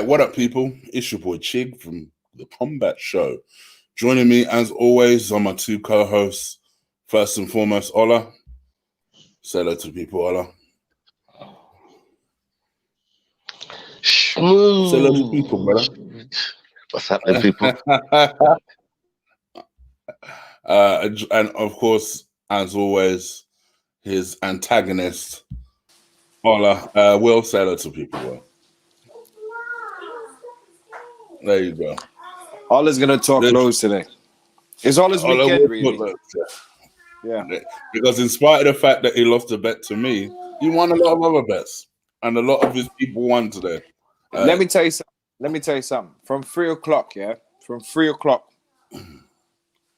right, what up, people? It's your boy Chig from the Kombat Show. Joining me, as always, are my two co-hosts. First and foremost, Ola. Say hello to people, Ola. Say hello to people, brother. What's happening, people? And of course, as always, his antagonist, Ola. Will, say hello to people, Will. There you go. Ola's gonna talk loads today. It's Ola's weekend, really. Yeah. Because in spite of the fact that he lost a bet to me, he won a lot of other bets, and a lot of his people won today. Let me tell you something. From 3 o'clock, from 3 o'clock,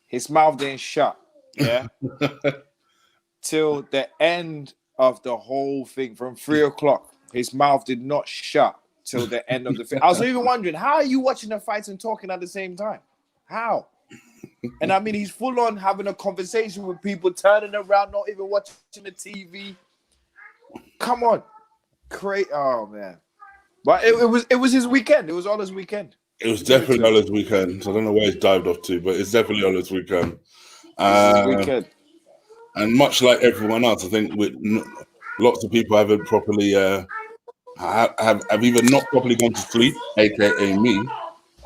his mouth didn't shut, till the end of the whole thing. From 3 o'clock, his mouth did not shut till the end of the thing. I was even wondering, how are you watching the fights and talking at the same time? How? And I mean, he's full on having a conversation with people, turning around, not even watching the TV. Come on, oh man! But it was his weekend. It was Ola's weekend. It was definitely Ola's weekend. So I don't know where he's dived off to, but it's definitely Ola's weekend. Weekend. And much like everyone else, I think with lots of people haven't properly have either not properly gone to sleep, aka me,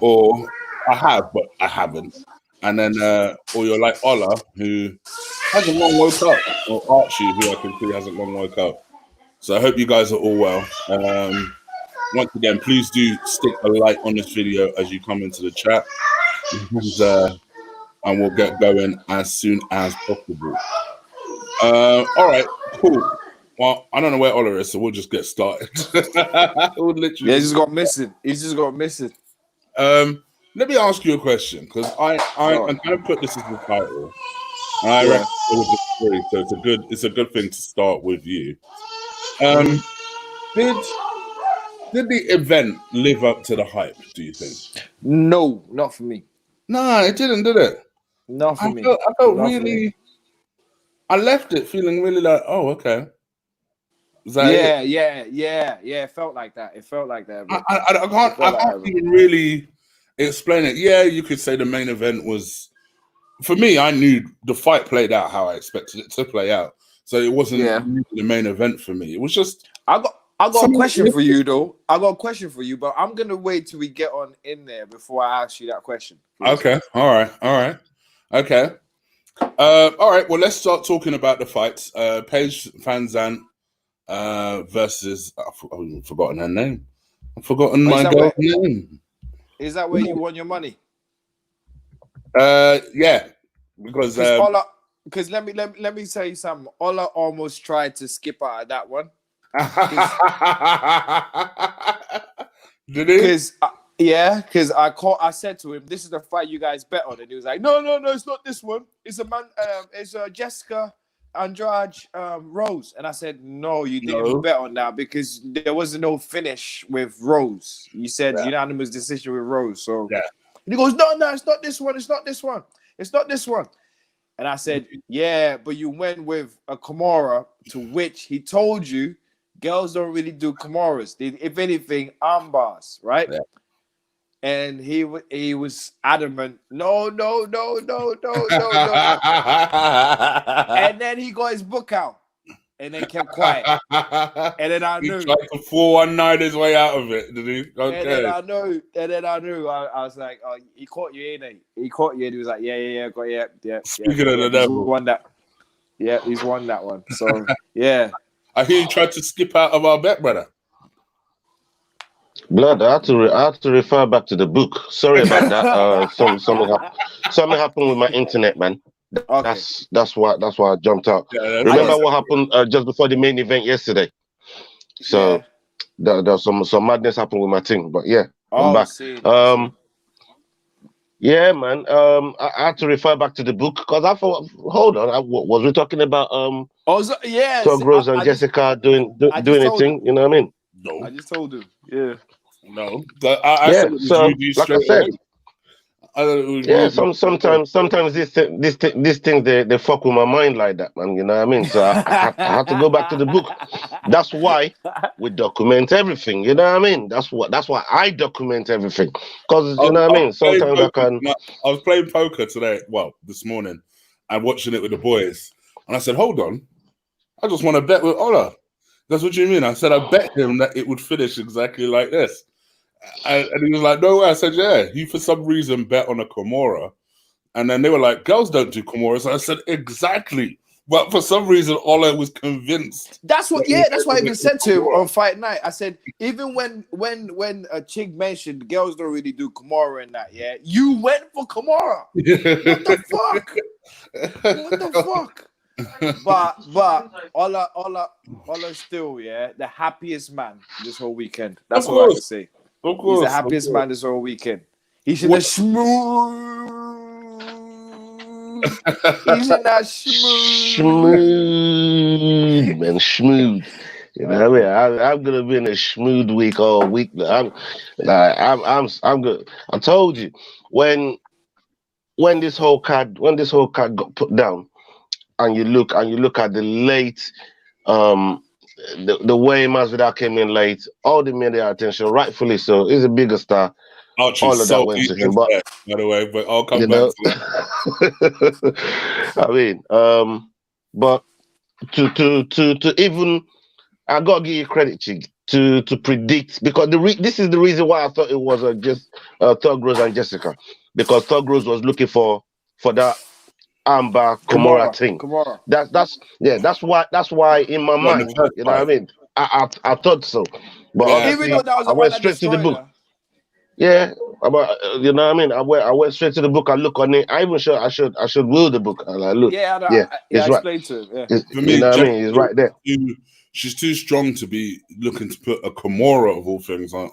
or I have, but I haven't. And then, or you're like Ola, who hasn't long woke up, or Archie, who I can see hasn't long woke up. So I hope you guys are all well. Once again, please do stick a like on this video as you come into the chat, and we'll get going as soon as possible. All right, cool. Well, I don't know where Ola is, so we'll just get started. We'll literally. Yeah, he just got missing. He's just got missing. Let me ask you a question, because I'm going to put this as the title, and I reckon it was free, so it's a good thing to start with you. Did the event live up to the hype, do you think? No, not for me. No, it didn't, did it? Not for me. I felt really. I left it feeling really like, oh, okay. Yeah. It felt like that. It felt like that. I can't even really explain it. Yeah, you could say the main event was, for me, I knew the fight played out how I expected it to play out. So it wasn't the main event for me. It was just. I got a question for you, though. I got a question for you, but I'm gonna wait till we get on in there before I ask you that question. Okay. All right. Okay. All right. Well, let's start talking about the fights. Paige Fanzan versus I've forgotten her name. I've forgotten my girl's name. Is that where you won your money? Yeah, because Ola. Because let me tell you something. Ola almost tried to skip out of that one. Did he? Because I said to him, "This is the fight you guys bet on," and he was like, "No, it's not this one. It's it's Jessica Andrade Rose." And I said, "No, you didn't bet on that because there was no finish with Rose. You said unanimous decision with Rose." So and he goes, "No, it's not this one. It's not this one. It's not this one." And I said, "Yeah, but you went with a Kimura, to which he told you girls don't really do Kimuras. If anything, armbars, right?" Yeah. And he was adamant, no. And then he got his book out and then kept quiet. And then I knew. He tried to 419 his way out of it, did he? Okay. And then I knew. I was like, "Oh, he caught you, ain't he? He caught you." And he was like, yeah. Speaking of the devil. He's won that. Yeah, he's won that one. So, yeah. I hear you tried to skip out of our bet, brother. Blood, I had to refer back to the book. Sorry about that. Something happened with my internet, man. That's why I jumped out. Yeah, remember what happened just before the main event yesterday? So there's some madness happened with my thing, but yeah, I'm back. Yeah, man. I had to refer back to the book because I thought, hold on, was we talking about Tug Rose and Jessica doing a thing? You know what I mean? No, I just told him. Yeah. No, I said, so like I said, Yeah, sometimes this thing they fuck with my mind like that, man. You know what I mean? So I had to go back to the book. That's why we document everything. You know what I mean? That's why I document everything, because you know what I mean. Sometimes I can. I was playing poker today. Well, this morning, and watching it with the boys, and I said, "Hold on, I just want to bet with Ola." That's what you mean? I said, I bet him that it would finish exactly like this. And he was like, no way. I said, yeah, he for some reason bet on a Kimura. And then they were like, girls don't do Kimuras. I said, exactly. But for some reason, Ola was convinced. That's what I even said to him on fight night. I said, even when Chig mentioned girls don't really do Kimura and that, yeah, you went for Kimura. What the fuck? What the fuck? But Ola still, yeah, the happiest man this whole weekend. That's all I can say. Of course, he's the happiest man this whole weekend. He should have smooth. He's in that smooth, man, smooth. You know what I mean? I'm gonna be in a smooth week all week. I'm good. I told you when this whole card got put down. And you look at the late, the way Masvidal came in late, all the media attention, rightfully so. He's a bigger star. All of that went to him, but by the way, but I'll come back to that. I mean, but to even, I gotta give you credit, Chig, to predict, because this is the reason why I thought it was just Thug Rose and Jessica, because Thug Rose was looking for that Amber Kimura thing. Kimura. That's why in my mind, you know what I mean? I thought so. But even though that was I went straight to the book. Yeah, but you know what I mean? I went straight to the book. I look on it. I even sure I should will the book. And I look. I explained to him. Yeah. For me, you know what I mean? It's right there. She's too strong to be looking to put a Kimura of all things on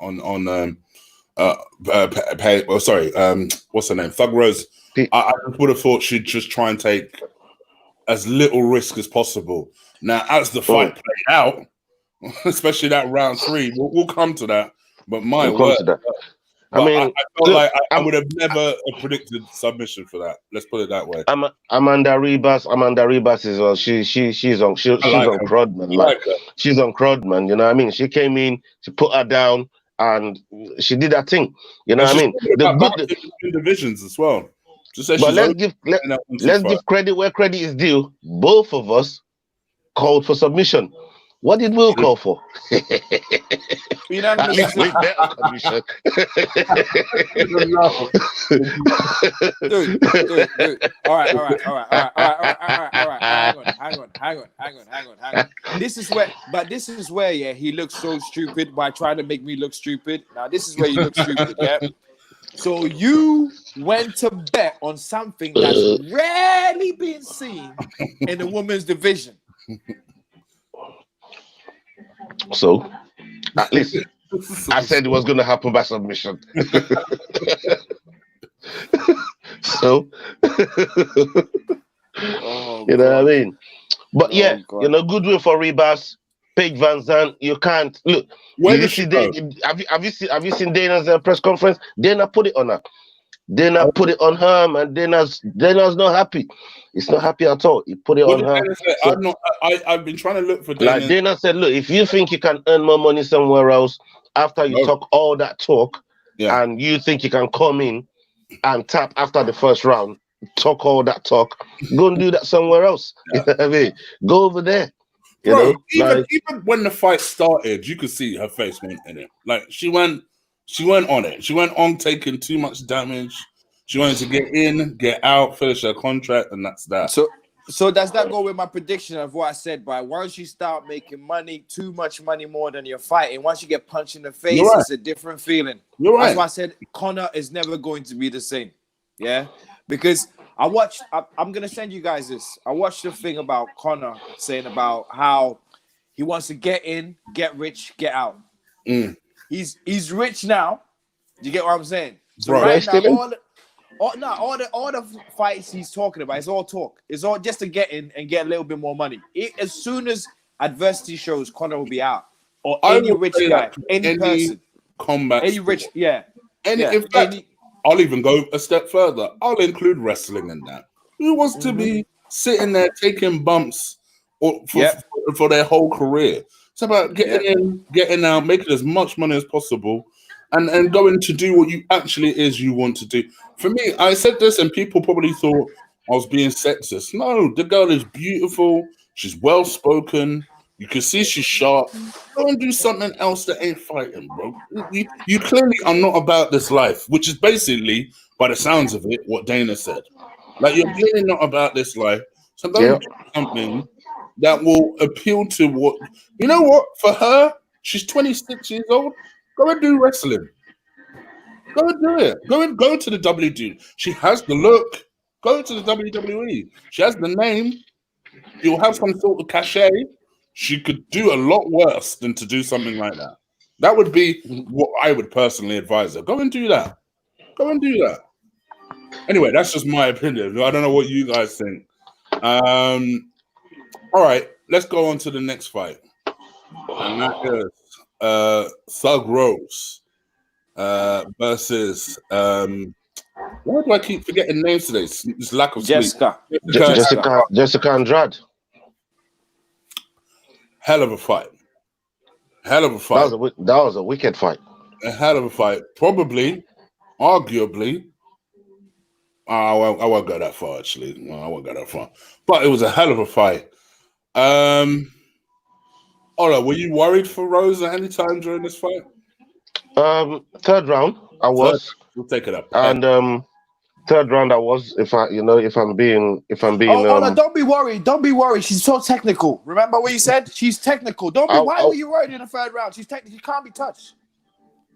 what's her name? Thug Rose. I would have thought she'd just try and take as little risk as possible. Now, as the fight played out, especially that round 3, we'll come to that. But my word, I felt like I would have never predicted submission for that. Let's put it that way. Amanda Ribas is she's on crud, man. She's on crud, man. You know what I mean? She came in, she put her down, and she did that thing. You know what I mean? The divisions as well. But let's give credit where credit is due. Both of us called for submission. What did Will call for? You know what I mean? Dude. All right. Hang on. This is where, yeah, he looks so stupid by trying to make me look stupid. Now, this is where you look stupid, yeah? So you went to bet on something that's rarely been seen in the women's division. So, at least I said it was going to happen by submission. So, you know what I mean? But yeah, you know, good win for Ribas. Paige Van Zandt, you can't look. Have you seen Dana's press conference? Dana put it on her. Dana put it on her, man. Dana's not happy. It's not happy at all. He put it on her. So, I've been trying to look for Dana. Like Dana said, look, if you think you can earn more money somewhere else after you talk all that talk, and you think you can come in and tap after the first round, talk all that talk, go and do that somewhere else. You know what I mean? Go over there. Bro, even when the fight started, you could see her face went in it. Like she went on it. She went on taking too much damage. She wanted to get in, get out, finish her contract, and that's that. So does that go with my prediction of what I said? By once you start making money, too much money more than you're fighting, once you get punched in the face, it's a different feeling. You're right. That's why I said Conor is never going to be the same. Yeah, because I'm gonna send you guys this. I watched the thing about Conor saying about how he wants to get in, get rich, get out. He's rich now. You get what I'm saying? So right now, all the fights he's talking about, it's all talk. It's all just to get in and get a little bit more money. As soon as adversity shows, Conor will be out. Or any rich guy, any person, Kombat, any rich, In fact, I'll even go a step further. I'll include wrestling in that. Who wants to be sitting there taking bumps for their whole career? It's about getting in, getting out, making as much money as possible, and going to do what you actually is you want to do. For me, I said this, and people probably thought I was being sexist. No, the girl is beautiful. She's well spoken. You can see she's sharp. Go and do something else that ain't fighting, bro. You clearly are not about this life, which is basically, by the sounds of it, what Dana said. Like, you're clearly not about this life. So go and do something that will appeal to what... You know what? For her, she's 26 years old. Go and do wrestling. Go and do it. Go to the WWE. She has the look. Go to the WWE. She has the name. You'll have some sort of cachet. She could do a lot worse than to do something like that. That would be what I would personally advise her. Go and do that. Go and do that. Anyway, that's just my opinion. I don't know what you guys think. All right, let's go on to the next fight. And that is Thug Rose versus why do I keep forgetting names today? It's lack of Jessica. Jessica Andrade. Hell of a fight. Hell of a fight. That was a wicked fight. A hell of a fight. Probably, arguably. I won't go that far, actually. No, I won't go that far. But it was a hell of a fight. Ola, were you worried for Rose at any time during this fight? Third round, I was. We'll take it up. And third round, I was. If I'm being. Ola, don't be worried. Don't be worried. She's so technical. Remember what you said? She's technical. Why were you worried in the third round? She's technical. She can't be touched.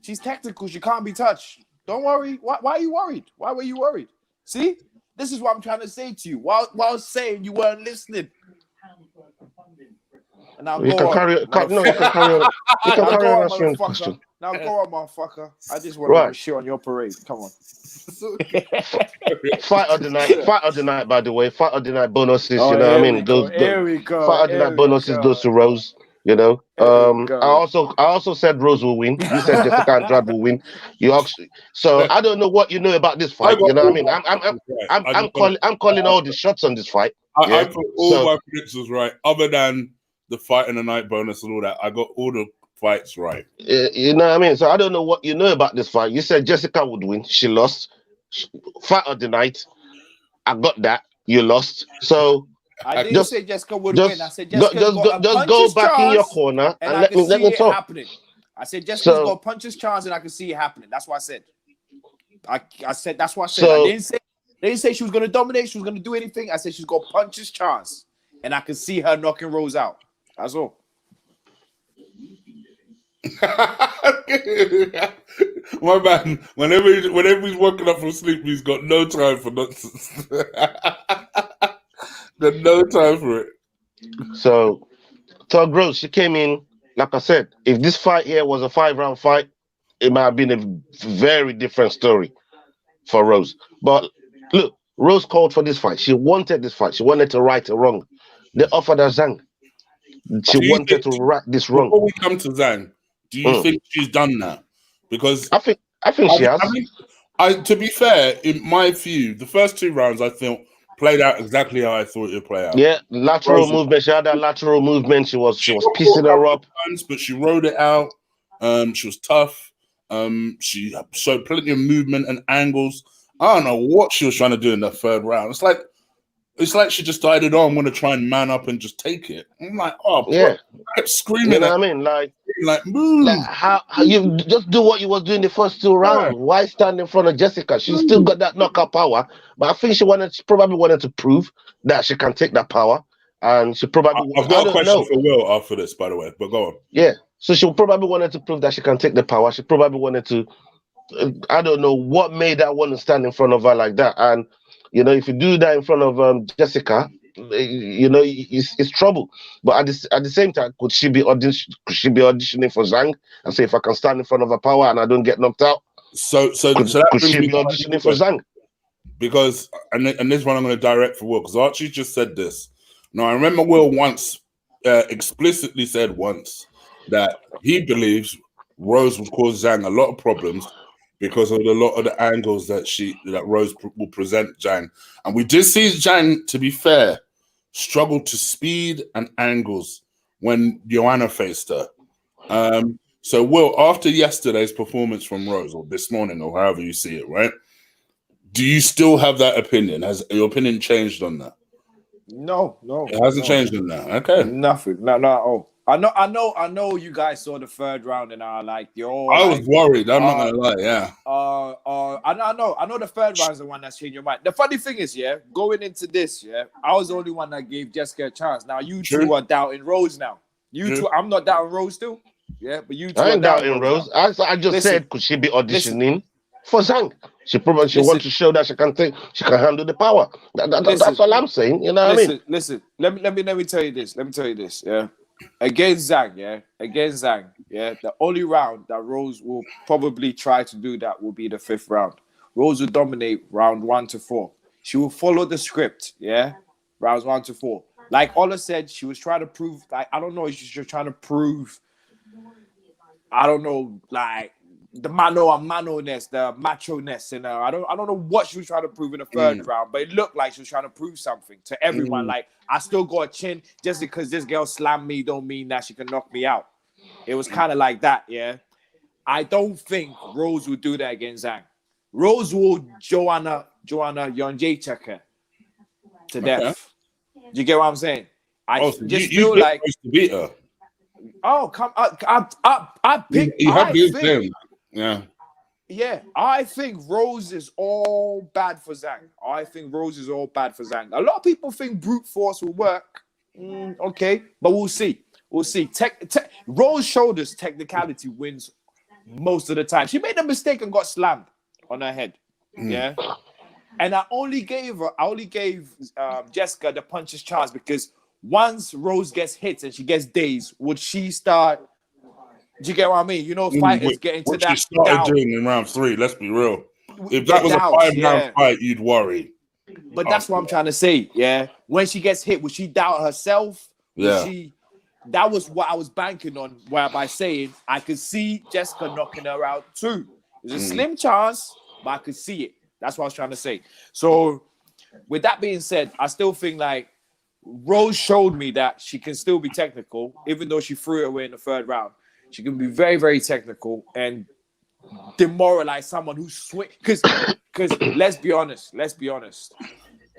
She's technical. She can't be touched. Don't worry. Why are you worried? Why were you worried? See, this is what I'm trying to say to you. While saying you weren't listening. And now you can carry on. You can carry on. You can carry on answering the question. Now go on, motherfucker. I just want to shit on your parade. Come on. Fight of the night. Fight of the night, by the way. Fight of the night bonuses. You know what I mean? Here we go. Fight of the night bonuses goes to Rose. You know. I also said Rose will win. You said Jessica Andrade will win. So I don't know what you know about this fight. You know what I mean? I'm calling all the shots on this fight. I put all my predictions right, other than the fight and the night bonus and all that. I got all the fights right. You know what I mean? So I don't know what you know about this fight. You said Jessica would win. She lost. Fight of the night. I got that. You lost. So I didn't say Jessica would win. I said Jessica just go back in your corner and let me talk. Happening. I said Jessica's gonna punch his chance and I can see it happening. That's what I said. I said that's what I said. I didn't say she was gonna dominate. She was gonna do anything. I said she's gonna punch his chance, and I can see her knocking Rose out. That's all. My man, whenever he's waking up from sleep, he's got no time for nonsense. Got no time for it. So, Thug Rose, she came in, like I said, if this fight here was a 5-round fight, it might have been a very different story for Rose. But look, Rose called for this fight. She wanted this fight. She wanted to right a wrong. They offered her Zhang. She wanted to right this wrong. Before we come to Zhang, do you think she's done that? Because I think she has. To be fair, in my view, the first 2 rounds I think played out exactly how I thought it would play out. Yeah, lateral movement. She had that lateral movement. She was piecing her up, but she rode it out. She was tough. She showed plenty of movement and angles. I don't know what she was trying to do in the third round. It's like she just decided, I'm going to try and man up and just take it. I'm like, yeah. I kept screaming. You know what I mean? Like, move. Like how you just do what you was doing the first 2 rounds. Why stand in front of Jessica? She still got that knockout power, but I think she probably wanted to prove that she can take that power, and she probably. I've got a question for Will after this, by the way, but go on. Yeah, so she probably wanted to prove that she can take the power. She probably wanted to. I don't know what made that one stand in front of her like that, and you know, if you do that in front of Jessica, you know, it's trouble. But at the same time, could she be auditioning for Zhang and say, if I can stand in front of her power and I don't get knocked out? So could she be auditioning for Zhang? Because and this one I'm going to direct for Will, because Archie just said this. Now I remember Will once explicitly said once that he believes Rose would cause Zhang a lot of problems because of a lot of the angles that Rose will present Zhang. And we did see Zhang, to be fair, struggle to speed and angles when Joanna faced her. So, Will, after yesterday's performance from Rose, or this morning, or however you see it, right? Do you still have that opinion? Has your opinion changed on that? No. It hasn't changed on that. Okay. Nothing. No, at all. I know you guys saw the third round and are like, I was worried. I'm not gonna lie, yeah. I know the third round is the one that's changed your mind. The funny thing is, going into this, I was the only one that gave Jessica a chance. Now you two are doubting Rose now. You two, I'm not doubting Rose still. Yeah, but you two I ain't doubting Rose. I just said, could she be auditioning for Zhang? She probably wants to show that she can handle the power. That's all I'm saying. You know what I mean? Listen. Let me tell you this. Yeah. Against Zhang, the only round that Rose will probably try to do that will be the 5th round. Rose will dominate round 1 to 4. She will follow the script, rounds 1 to 4. Like Ola said, she was trying to prove, like, I don't know, she was trying to prove, I don't know, like the mano-ness, the macho-ness, and I don't know what she was trying to prove in the third round, but it looked like she was trying to prove something to everyone. Like, I still got a chin. Just because this girl slammed me don't mean that she can knock me out. It was kind of like that, I don't think Rose will do that against Zhang. Rose will Joanna Yonjay checker to death. Do you get what I'm saying? I just feel like to beat her. Oh, come! I picked. You have beat him. Yeah. I think Rose is all bad for Zhang. A lot of people think brute force will work. Okay, but we'll see. Rose showed us technicality wins most of the time. She made a mistake and got slammed on her head. Yeah, and I only gave Jessica the puncher's chance because once Rose gets hit and she gets dazed, would she start? Do you get what I mean? You know, fighters get into that. She started doing in round 3. Let's be real. If that was a 5-round fight, you'd worry. But that's what I'm trying to say. Yeah, when she gets hit, would she doubt herself? That was what I was banking on, by saying I could see Jessica knocking her out too. There's a slim chance, but I could see it. That's what I was trying to say. So, with that being said, I still think like Rose showed me that she can still be technical, even though she threw it away in the 3rd round. She can be very, very technical and demoralize someone who's swing. Because let's be honest.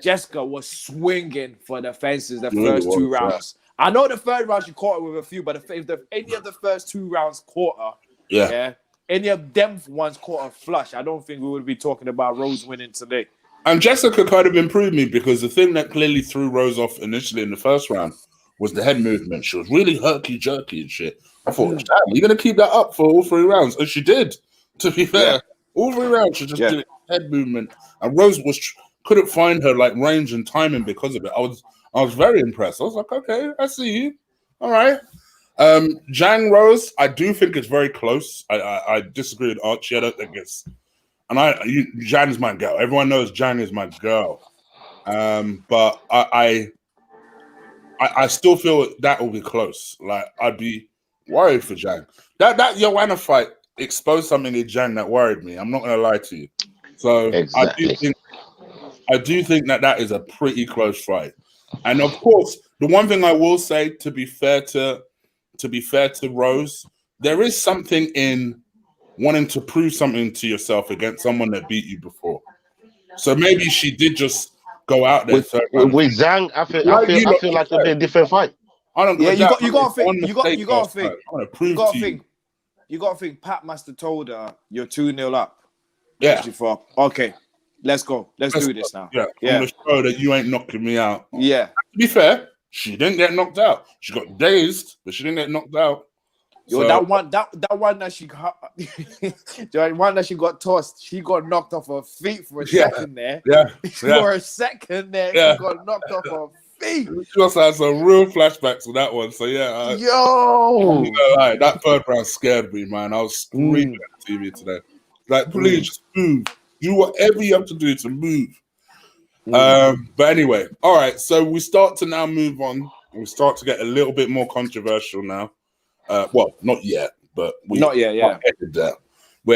Jessica was swinging for the fences the first 2 rounds. I know the 3rd round she caught her with a few, but if any of the first 2 rounds caught her, any of them ones caught her flush, I don't think we would be talking about Rose winning today. And Jessica kind of improved me because the thing that clearly threw Rose off initially in the 1st round was the head movement. She was really herky-jerky and shit. I thought, damn, you're going to keep that up for all 3 rounds. And she did, to be fair. All 3 rounds, she just did head movement. And Rose couldn't find her like range and timing because of it. I was very impressed. I was like, okay, I see you. All right. Zhang Rose, I do think it's very close. I disagree with Archie. I don't think it's... And Zhang is my girl. Everyone knows Zhang is my girl. But I still feel that will be close. Like, I'd be worried for Zhang. That Joanna fight exposed something in Zhang that worried me. I'm not going to lie to you. So exactly. I do think that is a pretty close fight. And of course, the one thing I will say, to be fair to Rose, there is something in wanting to prove something to yourself against someone that beat you before. So maybe she did just go out there. With Zhang, I feel like it'll be a different fight. I don't. Yeah, you got to think. You got to think. Pat must have told her you're 2-0 up. Yeah. Okay, let's go. Let's do this now. Yeah. I'm gonna show that you ain't knocking me out. Yeah. To be fair, she didn't get knocked out. She got dazed, but she didn't get knocked out. Yo, that one that she got, the one that she got tossed, she got knocked off her feet for a second there. For a second there, she got knocked off her feet. She must have had some real flashbacks on that one. So yo, that 3rd round scared me, man. I was screaming at the TV today. Like, please just move. Do whatever you have to do to move. But anyway, all right. So we start to now move on. We start to get a little bit more controversial now. Well, not yet, but we're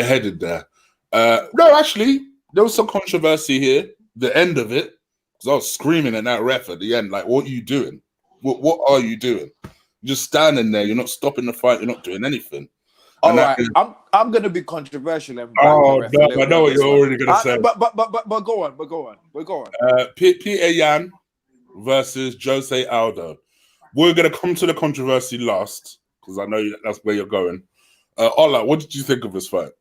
headed there. No, actually, there was some controversy here. The end of it, because I was screaming at that ref at the end, like, "What are you doing? What are you doing? You're just standing there. You're not stopping the fight. You're not doing anything." All right, I'm gonna be controversial and back oh the ref no, I know what you're already gonna say. But go on. Peter Yan versus Jose Aldo. We're gonna come to the controversy last because I know that's where you're going. Ola, what did you think of this fight?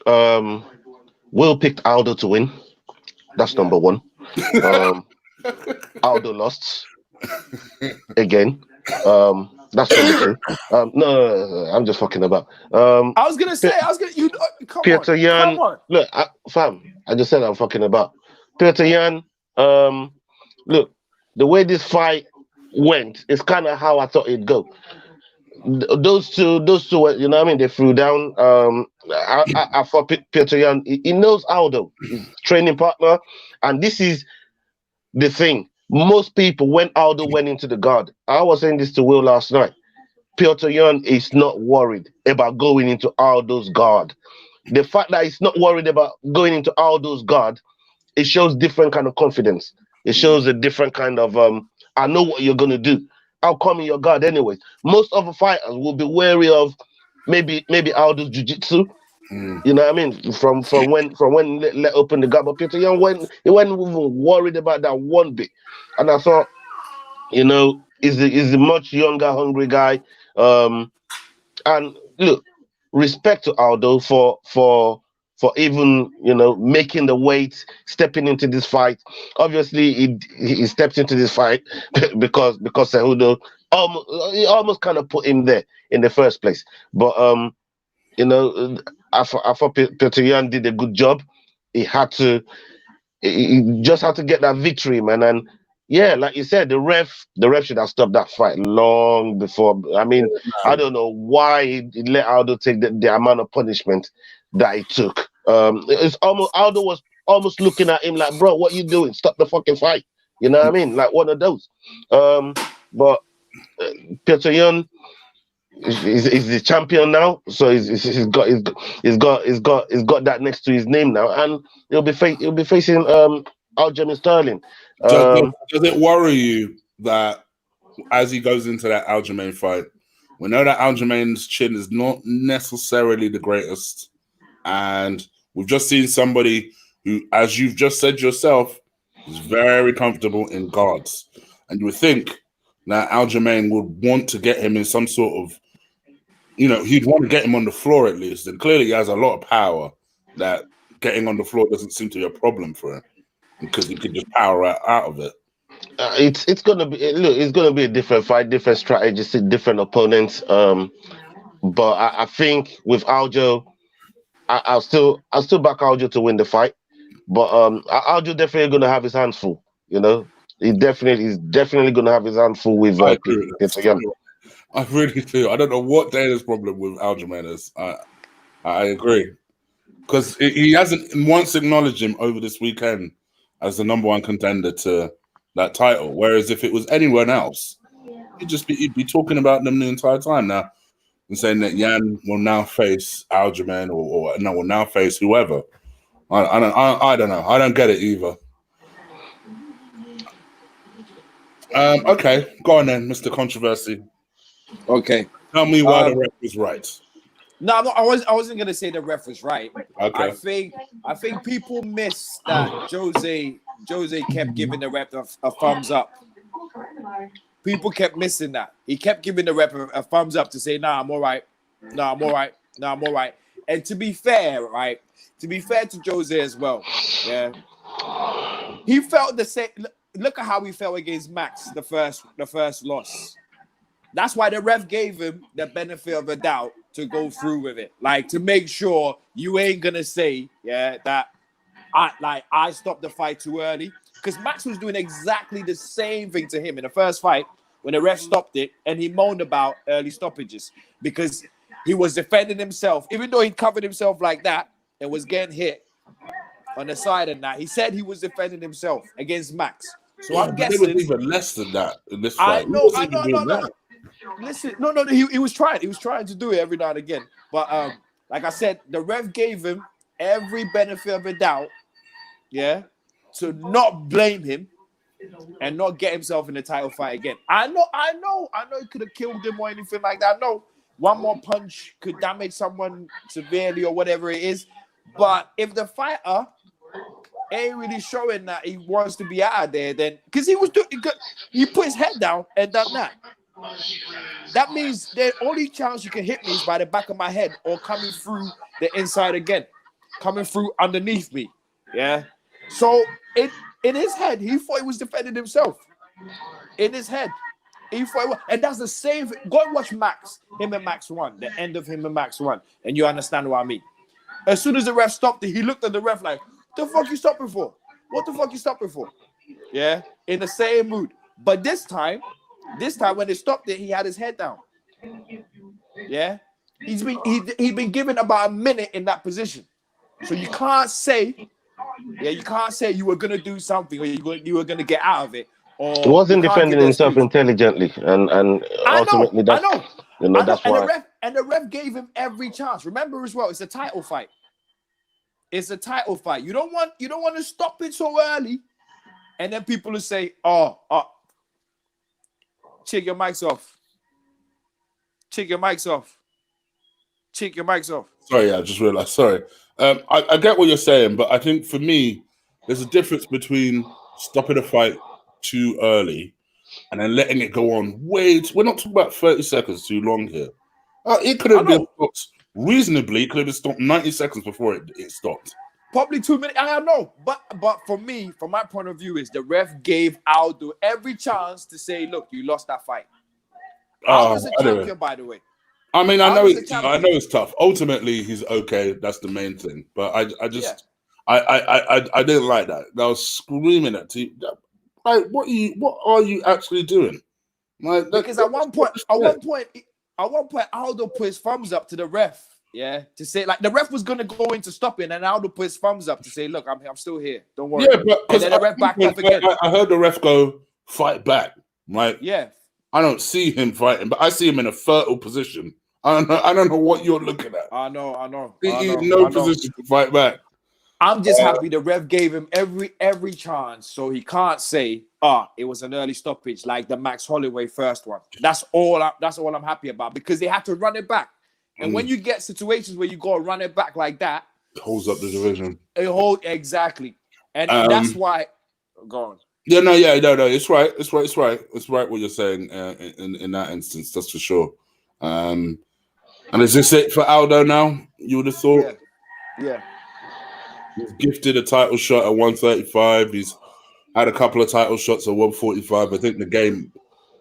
Will picked Aldo to win. That's number one. Aldo lost again. That's number two. No, I'm just fucking about. I was gonna you come Peter Yan. Come on. Look, fam, I just said I'm fucking about. Peter Yan. Look, the way this fight went is kind of how I thought it'd go. Those two, you know what I mean? They threw down. I thought Peter Yan, he knows Aldo, his training partner, and this is the thing. Most people, when Aldo went into the guard, I was saying this to Will last night. Peter Yan is not worried about going into Aldo's guard. The fact that he's not worried about going into Aldo's guard, it shows different kind of confidence. It shows a different kind of I know what you're gonna do. I'll come in your guard anyways. Most other fighters will be wary of maybe Aldo's jiu-jitsu. You know what I mean? From when let open the guard. But Peter Yan wasn't even worried about that one bit. And I thought, you know, he's a much younger, hungry guy. And look, respect to Aldo for even, you know, making the weight, stepping into this fight. Obviously, he stepped into this fight because Cejudo almost kind of put him there in the first place. But you know, I thought Peter Yan did a good job. He just had to get that victory, man. And yeah, like you said, the ref should have stopped that fight long before. I mean, I don't know why he let Aldo take the amount of punishment that he took. It's almost Aldo was almost looking at him like, bro, what you doing? Stop the fucking fight. You know what I mean? Like one of those. But Peter Yan is the champion now, so he's got that next to his name now, and he'll be facing Aljamain Sterling. Does it worry you that as he goes into that Aljamain fight, we know that Aljamain's chin is not necessarily the greatest, and we've just seen somebody who, as you've just said yourself, is very comfortable in guards, and you would think that Aljamain would want to get him in some sort of, you know, he'd want to get him on the floor at least, and clearly he has a lot of power that getting on the floor doesn't seem to be a problem for him because he could just power out of it. It's gonna be a different fight, different strategies, different opponents. But I think with Aljo, I'll still back Aljo to win the fight. But Aljo definitely gonna have his hands full. You know, he's definitely gonna have his hands full with Peter Yan. I really do. I don't know what Dana's problem with Aljamain is. I agree. Because he hasn't once acknowledged him over this weekend as the number one contender to that title. Whereas if it was anyone else, he'd be talking about them the entire time now and saying that Yan will now face Aljamain or no, will now face whoever. I don't know. I don't get it either. Okay, go on then, Mr. Controversy. Okay. Tell me why the ref was right. No, I wasn't gonna say the ref was right. Okay. I think people miss that Jose kept giving the ref a thumbs up. People kept missing that. He kept giving the ref a thumbs up to say, nah, I'm all right. Nah, I'm all right. Nah, I'm all right. And to be fair, right? To be fair to Jose as well, yeah. He felt the same. Look at how he felt against Max the first loss. That's why the ref gave him the benefit of a doubt to go through with it, like to make sure you ain't gonna say, yeah, that I stopped the fight too early, because Max was doing exactly the same thing to him in the first fight when the ref stopped it, and he moaned about early stoppages because he was defending himself, even though he covered himself like that and was getting hit on the side and that. He said he was defending himself against Max. So I'm guessing it was even less than that in this fight. I know. Listen, no. He was trying. He was trying to do it every now and again. But like I said, the ref gave him every benefit of a doubt, yeah, to not blame him and not get himself in the title fight again. I know he could have killed him or anything like that. No, one more punch could damage someone severely or whatever it is. But if the fighter ain't really showing that he wants to be out of there, then because he put his head down and done that. That means the only chance you can hit me is by the back of my head or coming through the inside again, coming through underneath me. Yeah. So in his head, he thought he was defending himself. In his head, he thought, and that's the same. Go and watch Max, him and Max 1, the end of him and Max 1, and you understand what I mean. As soon as the ref stopped it, he looked at the ref like, "The fuck you stopping for? What the fuck you stopping for?" Yeah, in the same mood. But this time when they stopped it, he had his head down. Yeah, he's been given about a minute in that position, so you can't say you were gonna do something or you were gonna get out of it. Or he wasn't defending himself intelligently, and ultimately that's why. And the ref gave him every chance. Remember as well, it's a title fight. It's a title fight. You don't want to stop it so early, and then people will say, "Oh, Chig, your mic's off. Chig, your mic's off. Chig, your mic's off." Sorry, I just realized. Sorry. I get what you're saying, but I think for me, there's a difference between stopping a fight too early and then letting it go on. We're not talking about 30 seconds too long here. It could have been stopped reasonably. It could have been stopped 90 seconds before it stopped. Probably 2 minutes. I don't know. But for me, from my point of view, is the ref gave Aldo every chance to say, "Look, you lost that fight." Aldo's a champion, by the way. I mean, I know it's tough. Ultimately, he's okay. That's the main thing. But I didn't like that. I was screaming at you. Like, what are you actually doing? Like, because at one point, Aldo put his thumbs up to the ref. Yeah, to say like the ref was gonna go in to stop it, and Aldo put his thumbs up to say, "Look, I'm still here. Don't worry." Yeah, but and then the ref backed off again. I heard the ref go fight back. Right? Yeah. I don't see him fighting, but I see him in a fertile position. I don't know what you're looking at. I know. He's in no position to fight back. I'm just happy the ref gave him every chance, so he can't say, it was an early stoppage like the Max Holloway first one. That's all I'm happy about, because they had to run it back. And when you get situations where you go run it back like that, it holds up the division. Exactly. And that's why go on. Yeah, no, it's right. It's right what you're saying in that instance, that's for sure. And is this it for Aldo now? You would have thought? Yeah. He's gifted a title shot at 135. He's had a couple of title shots at 145. I think the game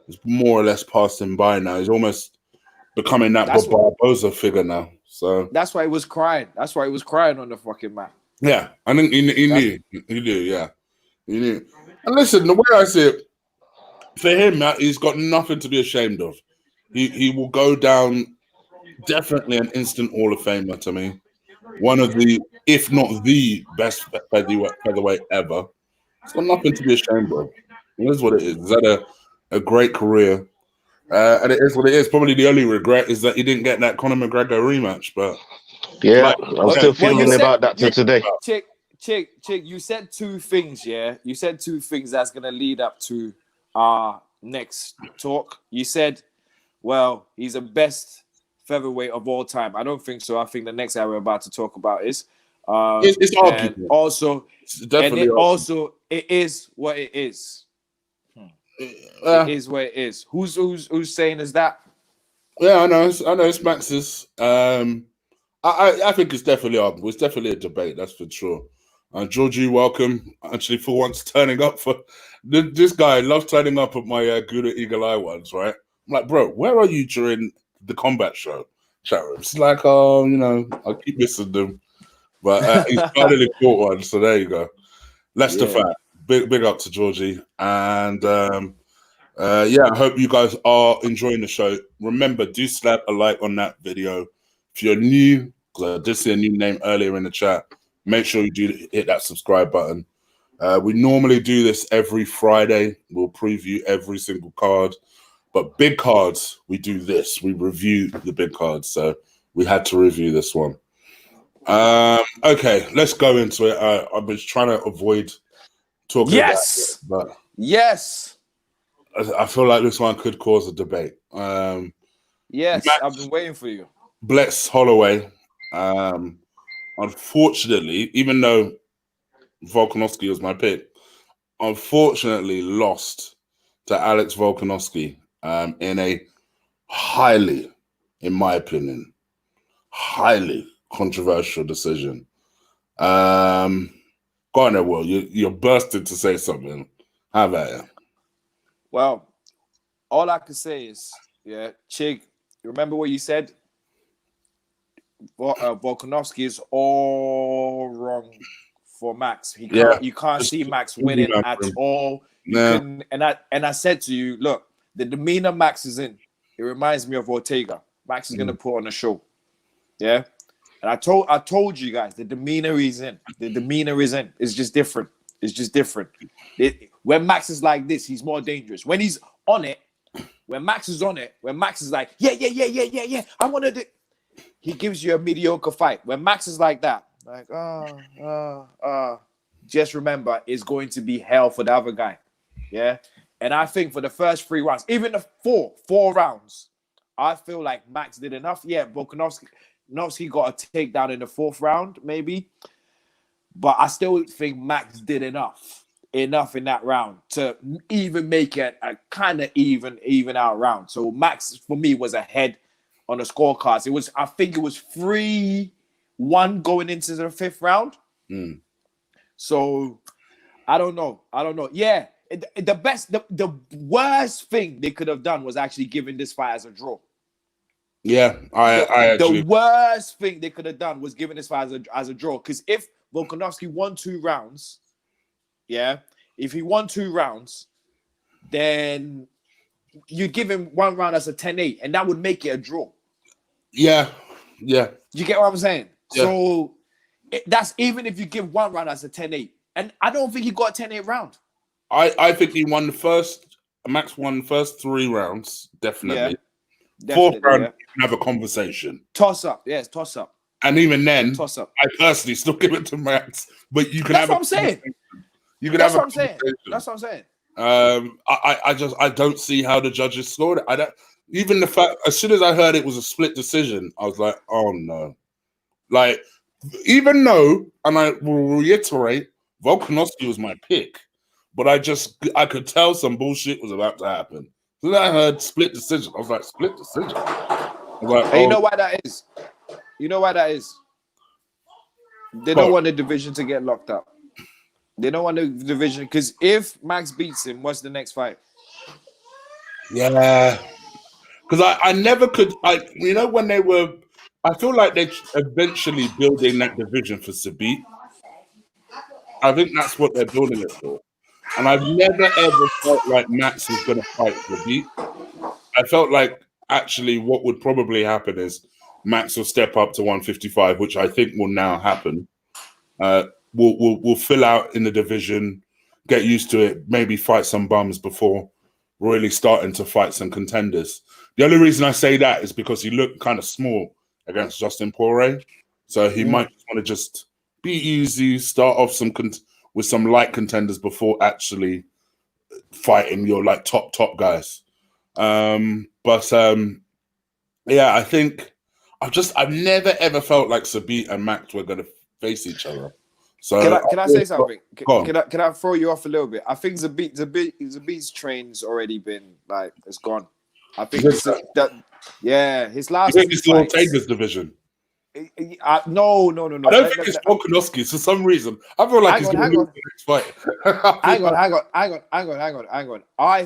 is more or less passed him by now. He's almost becoming that Barboza figure now. So that's why he was crying. That's why he was crying on the fucking mat. Yeah, I think he knew. He knew, yeah. He knew. And listen, the way I see it, for him, he's got nothing to be ashamed of. He will go down definitely an instant Hall of Famer to me. One of the, if not the best featherweight ever. He's got nothing to be ashamed of. It is what it is. He's had a great career. And it is what it is. Probably the only regret is that he didn't get that Conor McGregor rematch. But yeah, I'm still feeling about that till today. Chig, you said two things, yeah? You said two things that's going to lead up to our next talk. You said, well, he's the best featherweight of all time. I don't think so. I think the next guy we're about to talk about is. It's arguable. Also, it is what it is. It is what it is. Who's saying is that? Yeah, I know it's Max's. I think it's definitely arguable. It's definitely a debate, that's for sure. Georgie, welcome. Actually, for once, turning up for this guy loves turning up at my Gouda Eagle Eye ones, right? I'm like, bro, where are you during the Kombat show? Chat room. It's like, I keep missing them, but he's finally caught one. So there you go. Leicester fan. Big up to Georgie, and I hope you guys are enjoying the show. Remember, do slap a like on that video. If you're new, because I did see a new name earlier in the chat, make sure you do hit that subscribe button. We normally do this every Friday. We'll preview every single card. But big cards, we do this. We review the big cards. So we had to review this one. Okay, let's go into it. I was trying to avoid talking about it, but I feel like this one could cause a debate. Yes, Max I've been waiting for you. Bless Holloway, unfortunately, even though Volkanovski was my pick, unfortunately lost to Alex Volkanovski in a highly, in my opinion, highly controversial decision. Go on there, Will. You're bursting to say something. How about you? Well, all I can say is, yeah, Chig, remember what you said? Volkanovski is all wrong for Max. You can't see Max winning at all. You couldn't, and I said to you, look, the demeanor Max is in, it reminds me of Ortega. Max is gonna put on a show. Yeah. And I told you guys the demeanor is in. The demeanor is in. It's just different. It's just different. When Max is like this, he's more dangerous. When he's on it, when Max is on it, when Max is like, yeah, I want to do, he gives you a mediocre fight. When Max is like that, like, just remember, it's going to be hell for the other guy. Yeah. And I think for the first 3 rounds, even the four rounds, I feel like Max did enough. Yeah, Volkanovski got a takedown in the 4th round, maybe. But I still think Max did enough in that round to even make it a kind of even out round. So Max, for me, was ahead on the scorecards. I think it was 3-1 going into the 5th round. So I don't know. Yeah, the worst thing they could have done was actually giving this fight as a draw. Yeah, I actually. The worst thing they could have done was giving this fight as a draw. Because if Volkanovski won 2 rounds, yeah, if he won 2 rounds, then you give him 1 round as a 10-8, and that would make it a draw. Yeah. You get what I'm saying? Yeah. So that's even if you give 1 round as a 10-8. And I don't think he got a 10-8 round. I think he won Max won the first 3 rounds, definitely. Yeah, 4th round, you can have a conversation. Toss up, yes, toss up. And even then, toss up. I personally still give it to Max, but you can That's have what I'm saying. You can That's have what I'm saying. That's what I'm saying. I don't see how the judges scored it. I don't even the fact as soon as I heard it was a split decision, I was like, oh no. Like, even though, and I will reiterate, Volkanovski was my pick, but I could tell some bullshit was about to happen. So I heard split decision. I was like, split decision. I was like, and you know why that is? You know why that is? They don't want the division to get locked up. They don't want the division because if Max beats him, what's the next fight? Yeah, because I never could. When they were, I feel like they're eventually building that division for Sabit. I think that's what they're building it for. And I've never ever felt like Max was going to fight Sabit. I felt like actually what would probably happen is Max will step up to 155, which I think will now happen. We'll fill out in the division, get used to it, maybe fight some bums before really starting to fight some contenders. The only reason I say that is because he looked kind of small against Justin Poirier, so he might want to just be easy, start off with some light contenders before actually fighting your like top guys. Yeah, I think I've never ever felt like Sabit and Max were going to face each other. So can I say something? Can I throw you off a little bit? I think Zabit's train's already been like it's gone. I think his last. You think it's still Ortega's division? No. I don't think it's Volkanovski for some reason. I feel like he's going to lose the next fight. Hang on. I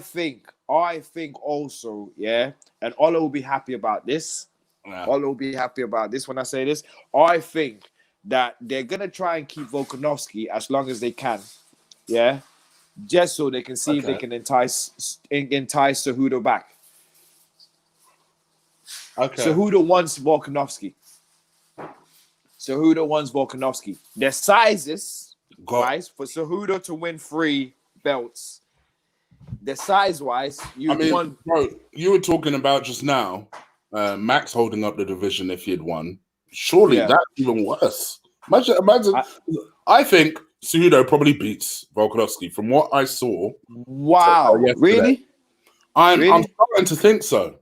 think also, yeah, and Ola will be happy about this. Ola will be happy about this when I say this. I think that they're gonna try and keep Volkanovski as long as they can, yeah, just so they can see if they can entice Cejudo back. Okay. Cejudo wants Volkanovski. Their sizes, guys, for Cejudo to win 3 belts. The size-wise, bro, you were talking about just now, Max holding up the division if he had won. surely that's even worse. Imagine. I think Cejudo probably beats Volkanovski from what I saw. Wow, really? I'm starting to think so.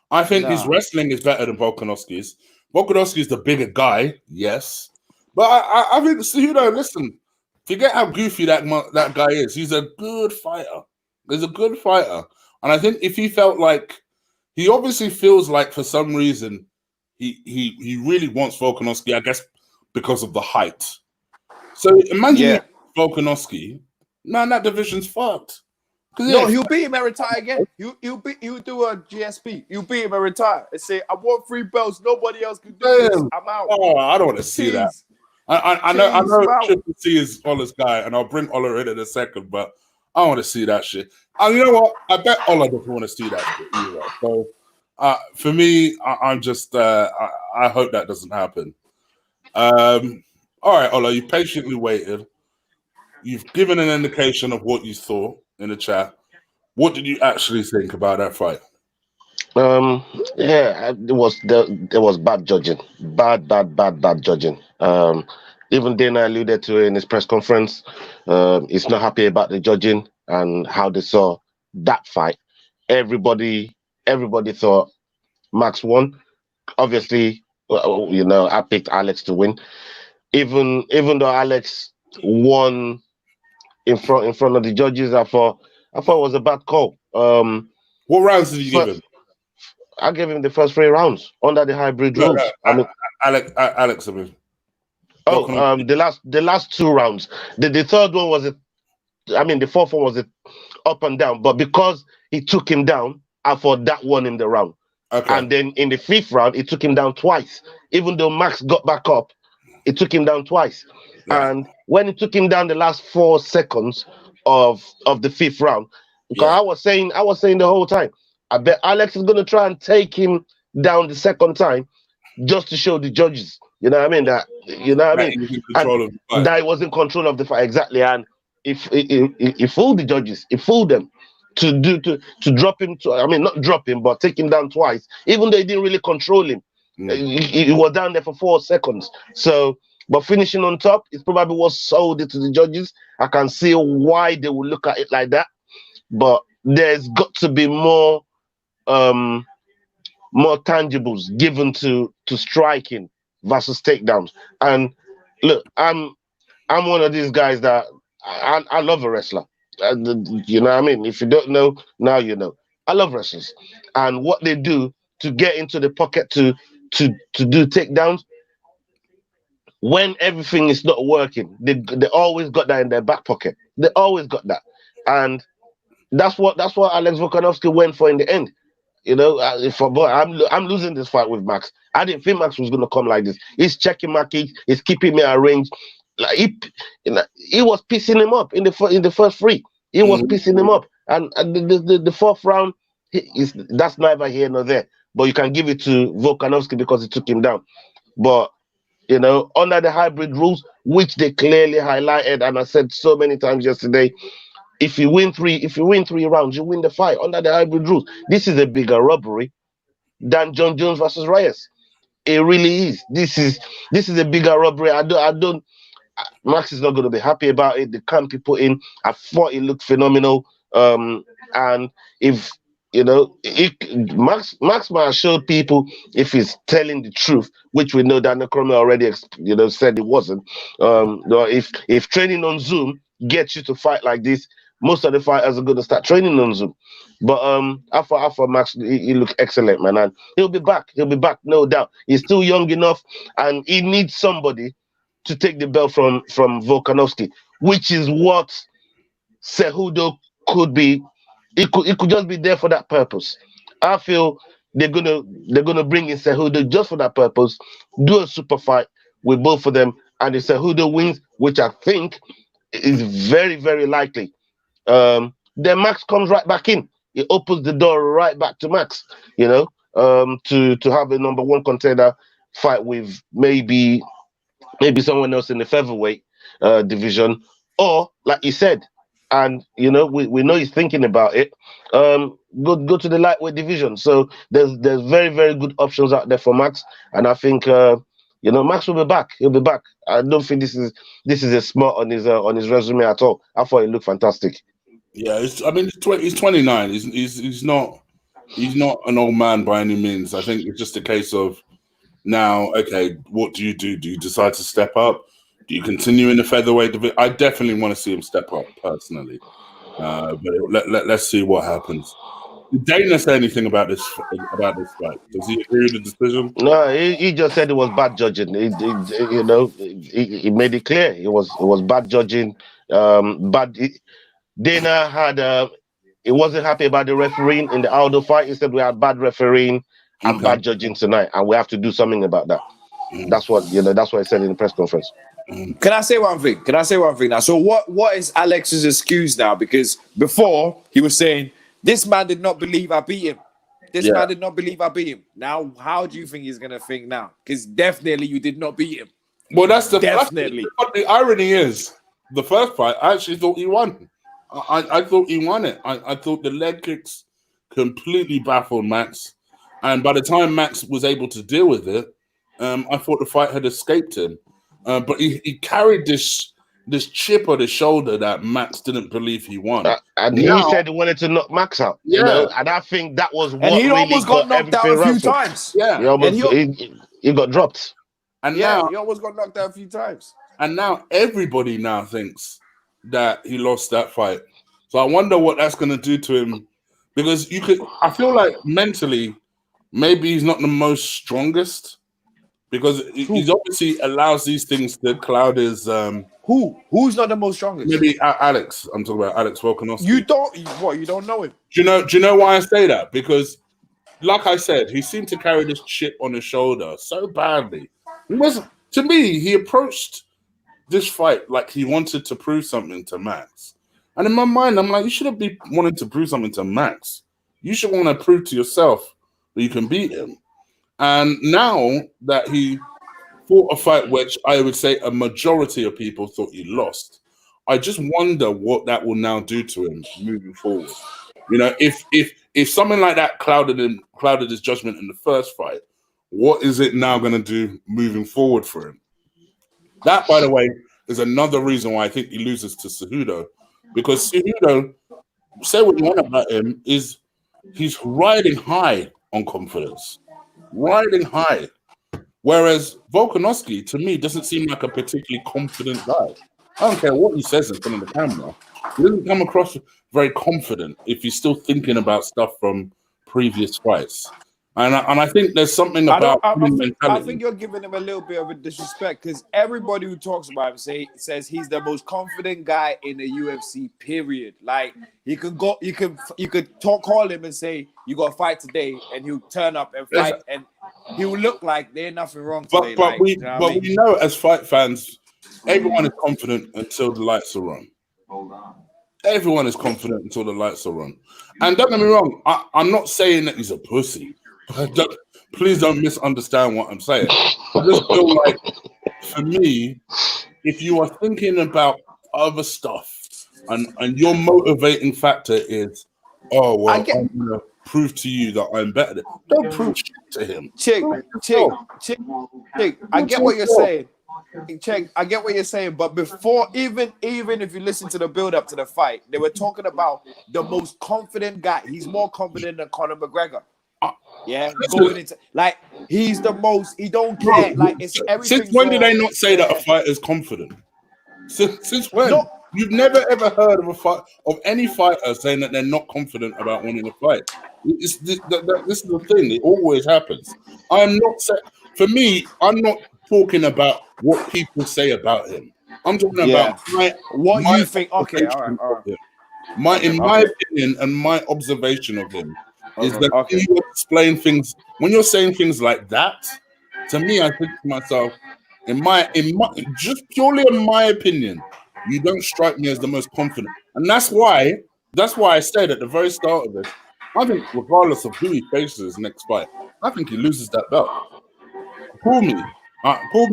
I think his wrestling is better than Volkanovski's. Volkanovski is the bigger guy, yes, but I think Cejudo. Listen, forget how goofy that guy is. He's a good fighter. He's a good fighter, and I think if he felt like he obviously feels like for some reason he really wants Volkanovski, I guess because of the height. So imagine Volkanovski, man, that division's fucked. No, he'll beat him and retire again. He'll do a GSP. He'll beat him and retire and say, "I want 3 belts. Nobody else can do this. I'm out." Oh, I don't want to see that. I know Triple C is Ola's guy, and I'll bring Ola in a second, but I don't want to see that shit. And you know what? I bet Ola doesn't want to see that shit either. So for me, I'm just I hope that doesn't happen. All right, Ola, you patiently waited. You've given an indication of what you thought in the chat. What did you actually think about that fight? Yeah, there was bad judging, bad judging. Even Dana alluded to it in his press conference. He's not happy about the judging and how they saw that fight. Everybody thought Max won. Obviously, I picked Alex to win. Even though Alex won in front of the judges, I thought it was a bad call. What rounds did you give him? I gave him the first 3 rounds under the hybrid rules. Alex. The last 2 rounds. The third one was the fourth one was up and down. But because he took him down, I thought that won him the round. Okay. And then in the 5th round, it took him down twice. Even though Max got back up, it took him down twice. Yeah. And when it took him down the last 4 seconds of the 5th round, because I was saying the whole time, I bet Alex is going to try and take him down the second time just to show the judges, that he was in control of the fight. Exactly. And if he fooled the judges, he fooled them to drop him, not drop him, but take him down twice, even though he didn't really control him. He was down there for 4 seconds. So, but finishing on top is probably what sold it to the judges. I can see why they would look at it like that. But there's got to be more tangibles given to striking versus takedowns. And look, I'm one of these guys that I love a wrestler. You know what I mean? If you don't know, now you know. I love wrestlers and what they do to get into the pocket to do takedowns. When everything is not working, they always got that in their back pocket. They always got that, and that's what Alex Volkanovski went for in the end. I'm losing this fight with Max. I didn't think Max was going to come like this. He's checking my kicks. He's keeping me arranged. Like he was pissing him up in the first 3. He was pissing him up, and the 4th round, that's neither here nor there. But you can give it to Volkanovski because he took him down. But under the hybrid rules, which they clearly highlighted, and I said so many times yesterday, if you win 3 rounds, you win the fight under the hybrid rules. This is a bigger robbery than John Jones versus Reyes. It really is. This is a bigger robbery. Max is not going to be happy about it. The camp he put in, I thought it looked phenomenal. And if Max might have showed people if he's telling the truth, which we know that Nakrome already said it wasn't. If training on Zoom gets you to fight like this, most of the fighters are going to start training on Zoom. But after Max, he looked excellent, man, and he'll be back. He'll be back, no doubt. He's still young enough, and he needs somebody to take the belt from Volkanovski, which is what Cejudo could be. It could just be there for that purpose. I feel they're gonna bring in Cejudo just for that purpose, do a super fight with both of them, and if Cejudo wins, which I think is very, very likely, then Max comes right back in. It opens the door right back to Max, to have a number 1 contender fight with maybe someone else in the featherweight division, or like you said, and we know he's thinking about it. Go to the lightweight division. So there's very, very good options out there for Max, and I think You know, Max will be back. He'll be back. I don't think this is a smart on his resume at all. I thought he looked fantastic. Yeah, he's 29. He's not an old man by any means. I think it's just a case of now, okay, what do you do? Do you decide to step up? Do you continue in the featherweight division? I definitely want to see him step up personally. But let's see what happens. Did Dana say anything about this fight? Does he agree with the decision? No, he just said it was bad judging. He made it clear it was bad judging. Dana had he wasn't happy about the refereeing in the Aldo fight. He said we had bad refereeing and bad judging tonight, and we have to do something about that. That's what That's what he said in the press conference. Can I say one thing? Now? So what is Alex's excuse now? Because before he was saying this man did not believe I beat him. Man did not believe I beat him. Now, how do you think he's gonna think now? Because definitely you did not beat him. Well, that's definitely. But the irony is, the first fight I actually thought he won. I thought he won it. I thought the leg kicks completely baffled Max, and by the time Max was able to deal with it, I thought the fight had escaped him. But he carried this chip on his shoulder that Max didn't believe he won. And he said he wanted to knock Max out. Yeah. You know, and I think that was what and he really almost got knocked out a few times. Yeah, he got dropped. And he now almost got knocked out a few times. And now everybody now thinks that he lost that fight. So I wonder what that's going to do to him, because I feel like mentally, maybe he's not the most strongest, because he's obviously allows these things to cloud his. Who's not the most strongest? Maybe Alex. I'm talking about Alex Volkanovski. You don't know him? Do you know why I say that? Because, like I said, he seemed to carry this chip on his shoulder so badly. To me, he approached this fight like he wanted to prove something to Max. And in my mind, I'm like, you shouldn't be wanting to prove something to Max. You should want to prove to yourself that you can beat him. And now that he fought a fight which I would say a majority of people thought he lost, I just wonder what that will now do to him moving forward. You know, if something like that clouded his judgment in the first fight, what is it now going to do moving forward for him? That, by the way, is another reason why I think he loses to Cejudo, because Cejudo, say what you want about him, is he's riding high on confidence, riding high. Whereas Volkanovski, to me, doesn't seem like a particularly confident guy. I don't care what he says in front of the camera. He doesn't come across very confident if he's still thinking about stuff from previous fights. And I think there's something about I think you're giving him a little bit of a disrespect, because everybody who talks about him says he's the most confident guy in the UFC, period. Like, you could call him and say you got to fight today, and he'll turn up and fight, and he will look like there's nothing wrong today. But we know as fight fans, everyone is confident until the lights are on. Everyone is confident until the lights are on. And don't get me wrong, I'm not saying that he's a pussy. Please don't misunderstand what I'm saying. I just feel like, for me, if you are thinking about other stuff and your motivating factor is, I'm going to prove to you that I'm better, don't prove shit to him. Chig, I get what you're saying. Chig, I get what you're saying, but before, even if you listen to the build-up to the fight, they were talking about the most confident guy. He's more confident than Conor McGregor. Yeah, going into, like, he's the most. He don't care. Like, it's everything. Since when did they not say that a fighter is confident? Since when? No. You've never ever heard of any fighter saying that they're not confident about winning a fight. This is the thing. It always happens. I'm not saying. For me, I'm not talking about what people say about him. I'm talking about what you think. Okay, all right. In my opinion and my observation of him. Is that when you explain things, when you're saying things like that, to me, I think to myself, in my just purely in my opinion, you don't strike me as the most confident. And that's why I said at the very start of this, I think regardless of who he faces next fight, I think he loses that belt. Call me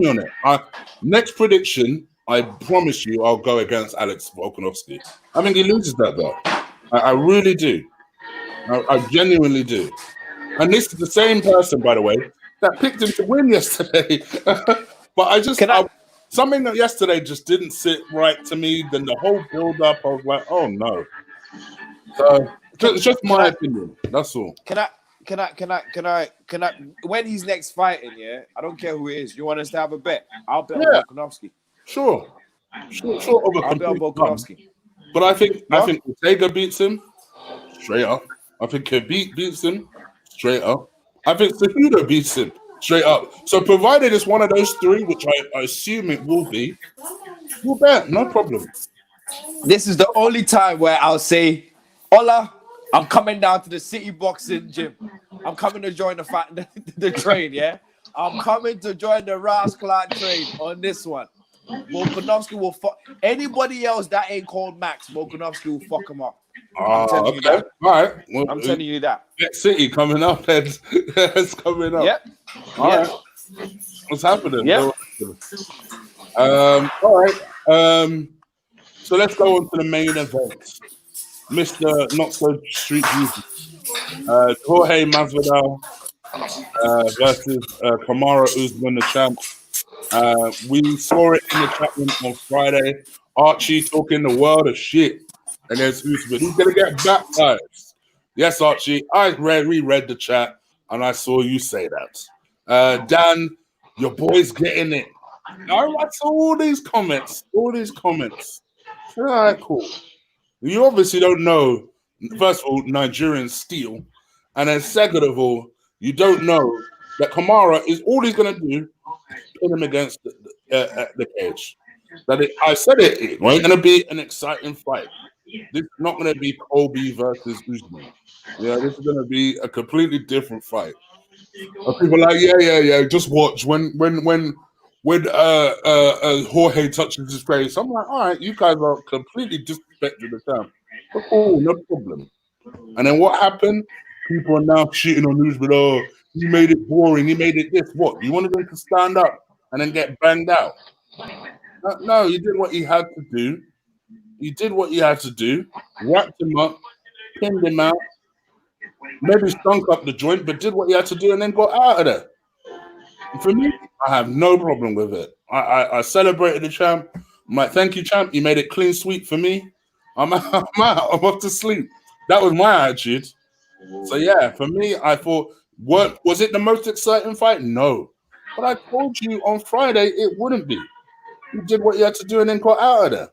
on it. Next prediction, I promise you I'll go against Alex Volkanovski. I think he loses that belt. I really do. I genuinely do. And this is the same person, by the way, that picked him to win yesterday. But something that yesterday just didn't sit right to me. Then the whole build up, I was like, oh no. So it's just my opinion. That's all. Can I? When he's next fighting, yeah, I don't care who it is. You want us to have a bet? I'll bet on Volkanovski. Sure. I'll bet on Volkanovski. But I think Ortega beats him straight up. I think Khabib beats him straight up. I think Cejudo beats him straight up. So provided it's one of those three, which I assume it will be, we'll bet, no problem. This is the only time where I'll say, Ola, I'm coming down to the city boxing gym. I'm coming to join the train, yeah? I'm coming to join the Ross Clark train on this one. Volkanovski will fuck anybody else that ain't called Max. Volkanovski will fuck him up. I'm telling you that. All right. Well, I'm telling you that. City coming up, it's coming up. Yep. All right. What's happening? Yep. All right. So let's go on to the main event. Mr. Not So Street Jesus. Jorge Masvidal versus Kamaru Usman, the champ. We saw it in the chat room on Friday. Archie talking the world of shit. And there's Usman. He's going to get baptized. Yes, Archie. I reread the chat and I saw you say that. Dan, your boy's getting it. I saw all these comments. All right, cool. You obviously don't know, first of all, Nigerians steal. And then second of all, you don't know that Kamara is all he's going to do is pin him against the cage. I said it ain't going to be an exciting fight. This is not going to be Kobe versus Usman. Yeah, this is going to be a completely different fight. People are like, yeah, just watch. When Jorge touches his face, I'm like, all right, you guys are completely disrespecting the champ. Oh, no problem. And then what happened? People are now shitting on Usman. Oh, he made it boring. He made it this. What? You wanted him to stand up and then get banged out? No, he did what he had to do. Wrapped him up, pinned him out, maybe stunk up the joint, but did what he had to do and then got out of there. For me, I have no problem with it. I celebrated the champ. I'm like, thank you, champ. You made it clean sweep for me. I'm out. I'm off to sleep. That was my attitude. So yeah, for me, I thought, was it the most exciting fight? No. But I told you on Friday it wouldn't be. He did what he had to do and then got out of there.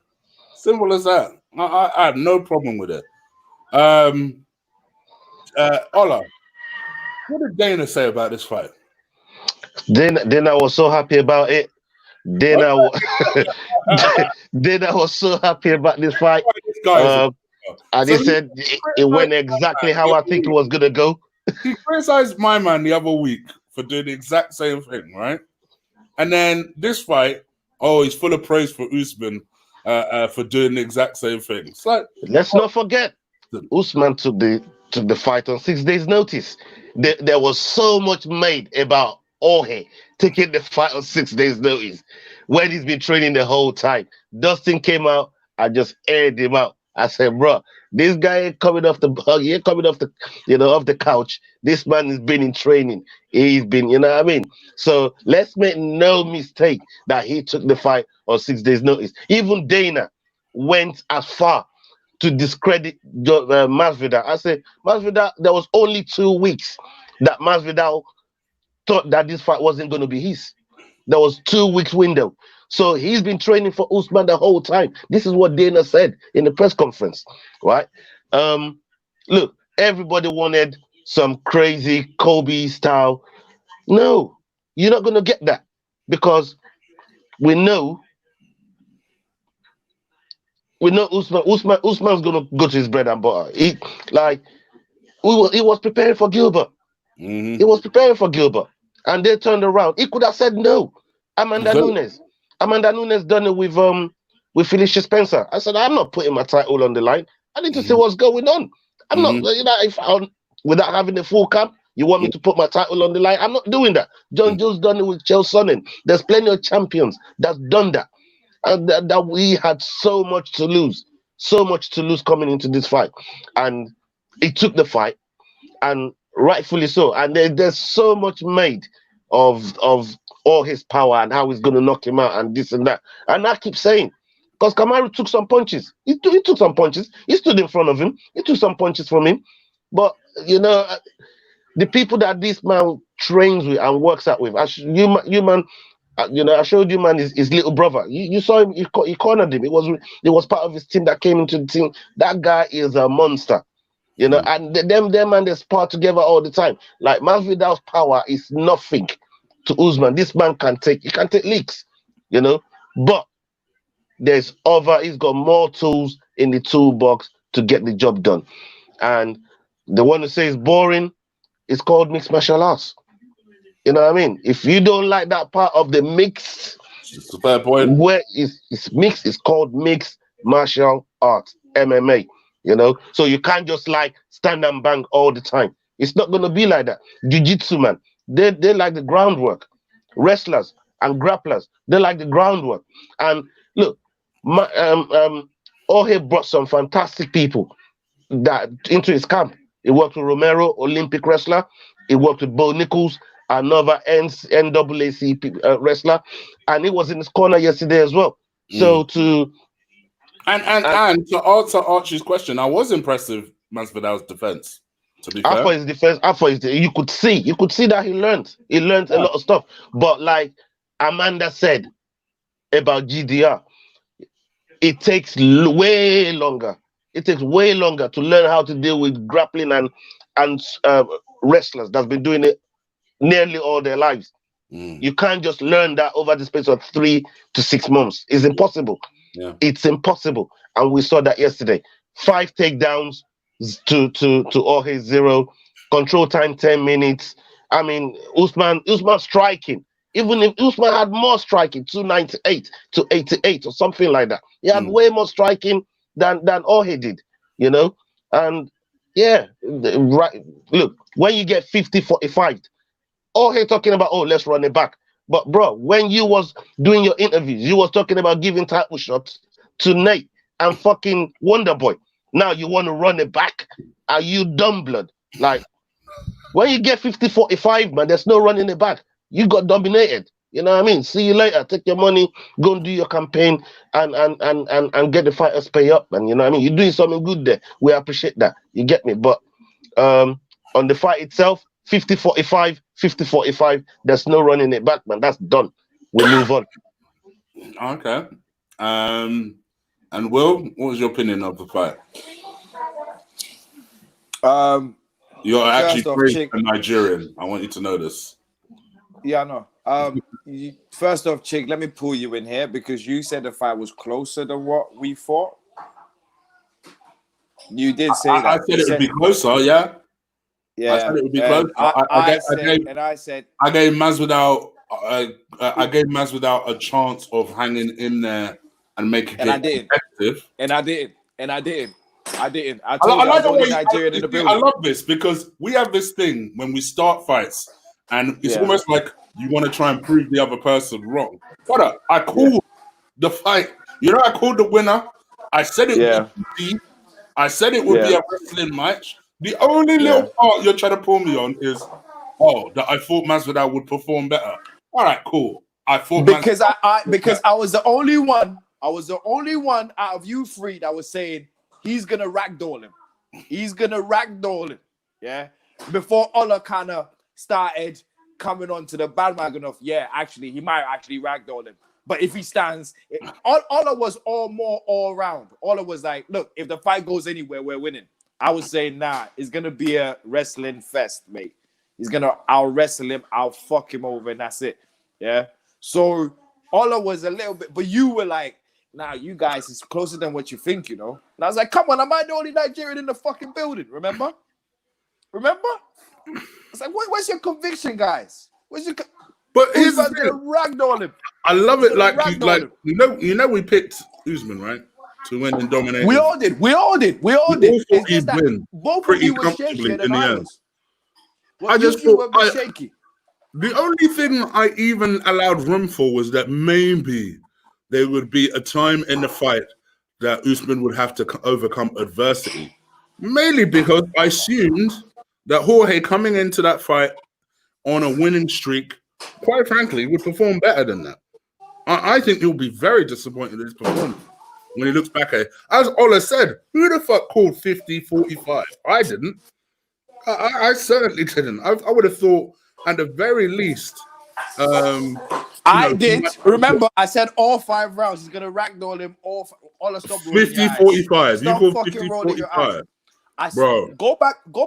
Simple as that. I have no problem with it. Ola, what did Dana say about this fight? Then I was so happy about it. Then I was so happy about this fight. And he said it went exactly how I think it was gonna go. He criticized my man the other week for doing the exact same thing, right? And then this fight, he's full of praise for Usman for doing the exact same thing. It's like, let's not forget, Usman took the fight on 6 days' notice. There was so much made about Jorge taking the fight on 6 days' notice when he's been training the whole time. Dustin came out, I just aired him out. I said, bro, this guy ain't coming off the off the couch. This man has been in training. He's been, you know what I mean? So let's make no mistake that he took the fight on 6 days' notice. Even Dana went as far to discredit Masvidal. I said, Masvidal, there was only 2 weeks that Masvidal thought that this fight wasn't going to be his. There was 2 weeks window. So he's been training for Usman the whole time. This is what Dana said in the press conference, right? Look, everybody wanted some crazy Kobe style. No, you're not going to get that because we know Usman's going to go to his bread and butter. He was preparing for Gilbert. Mm-hmm. He was preparing for Gilbert. And they turned around. He could have said no. Amanda Nunes done it with Felicia Spencer. I said, I'm not putting my title on the line. I need to see what's going on. I'm not, without having the full camp, you want me to put my title on the line? I'm not doing that. John Jones done it with Chael Sonnen. There's plenty of champions that's done that. And that we had so much to lose coming into this fight. And he took the fight, and rightfully so. And there's so much made of all his power and how he's going to knock him out and this and that. And I keep saying, because Kamaru took some punches. He took some punches. He stood in front of him. He took some punches from him. But, you know, the people that this man trains with and works out with, you man, you know, I showed you, man, his little brother. You saw him, he cornered him. It was part of his team that came into the team. That guy is a monster. You know, and them and they spar together all the time. Like Masvidal's power is nothing to Usman. This man can take leaks, you know. But he's got more tools in the toolbox to get the job done. And the one who says boring is called mixed martial arts. You know what I mean? If you don't like that part of the mix, it's a fair point. Where it's mixed, it's called mixed martial arts, MMA. You know, so you can't just like stand and bang all the time. It's not gonna be like that. Jiu-jitsu, man, they like the groundwork. Wrestlers and grapplers, they like the groundwork. And look, Jorge brought some fantastic people that into his camp. He worked with Romero, Olympic wrestler. He worked with Bo Nichols, another NAACP wrestler, and he was in his corner yesterday as well. So to answer Archie's question, I was impressed with Masvidal's defense. To be fair, after his defense, you could see that he learned a lot of stuff. But like Amanda said about GDR, it takes way longer. It takes way longer to learn how to deal with grappling and wrestlers that's been doing it nearly all their lives. You can't just learn that over the space of 3 to 6 months. It's impossible. Yeah. It's impossible. And we saw that yesterday. 5 takedowns to Jorge 0. Control time 10 minutes. I mean, Usman striking. Even if Usman had more striking, 298 to 88 or something like that. He had way more striking than Jorge did, you know? And yeah, right. Look, when you get 50-45, Jorge talking about, let's run it back. But bro, when you was doing your interviews, you was talking about giving title shots to Nate and fucking Wonderboy. Now you want to run it back? Are you dumb blood? Like, when you get 50-45, man, there's no running it back. You got dominated. You know what I mean? See you later. Take your money, go and do your campaign and get the fighters pay up, man. You know what I mean? You're doing something good there. We appreciate that. You get me? But on the fight itself, 50-45, 50-45, there's no running it back, man. That's done. We move on. Okay. And Will, what was your opinion of the fight? You're actually great a Nigerian. I want you to know this. Yeah, I know. First off, Chig, let me pull you in here because you said the fight was closer than what we thought. You did say that. I said it would be closer, yeah. Yeah, I said it would be closer. I gave Masvidal. I gave Masvidal a chance of hanging in there and making it competitive. And I didn't. I told you I was only Nigerian in the building. I love this because we have this thing when we start fights, and it's almost like you want to try and prove the other person wrong. But I called the fight. You know, I called the winner. I said it would be deep. I said it would be a wrestling match. The only little part you're trying to pull me on is, that I thought Masvidal would perform better. All right, cool. I thought because I was the only one. I was the only one out of you three that was saying he's gonna ragdoll him. He's gonna ragdoll him. Yeah. Before Ola kind of started coming onto the bandwagon of actually he might actually ragdoll him. But if he stands, Ola was more all around. Ola was like, look, if the fight goes anywhere, we're winning. I was saying, nah, it's gonna be a wrestling fest, mate. I'll wrestle him, I'll fuck him over, and that's it. Yeah. So Ola was a little bit, but you were like, nah, you guys is closer than what you think, you know. And I was like, come on, am I the only Nigerian in the fucking building? Remember? It's like, where's your conviction, guys? Where's your? But he's gonna ragdoll him. I love it. You know, we picked Usman, right, to win and dominate. We all did. It's just that both of you were shakier than I was. I just thought shaky. The only thing I even allowed room for was that maybe there would be a time in the fight that Usman would have to overcome adversity. Mainly because I assumed that Jorge coming into that fight on a winning streak quite frankly, would perform better than that. I think he'll be very disappointed in his performance when he looks back at it. As Ola said, who the fuck called 50-45? I didn't. I certainly didn't. I would have thought, at the very least, I did. Remember, I said all 5 rounds. He's gonna ragdoll him all. Ola, stop 50-45. You called 50-45. I said, go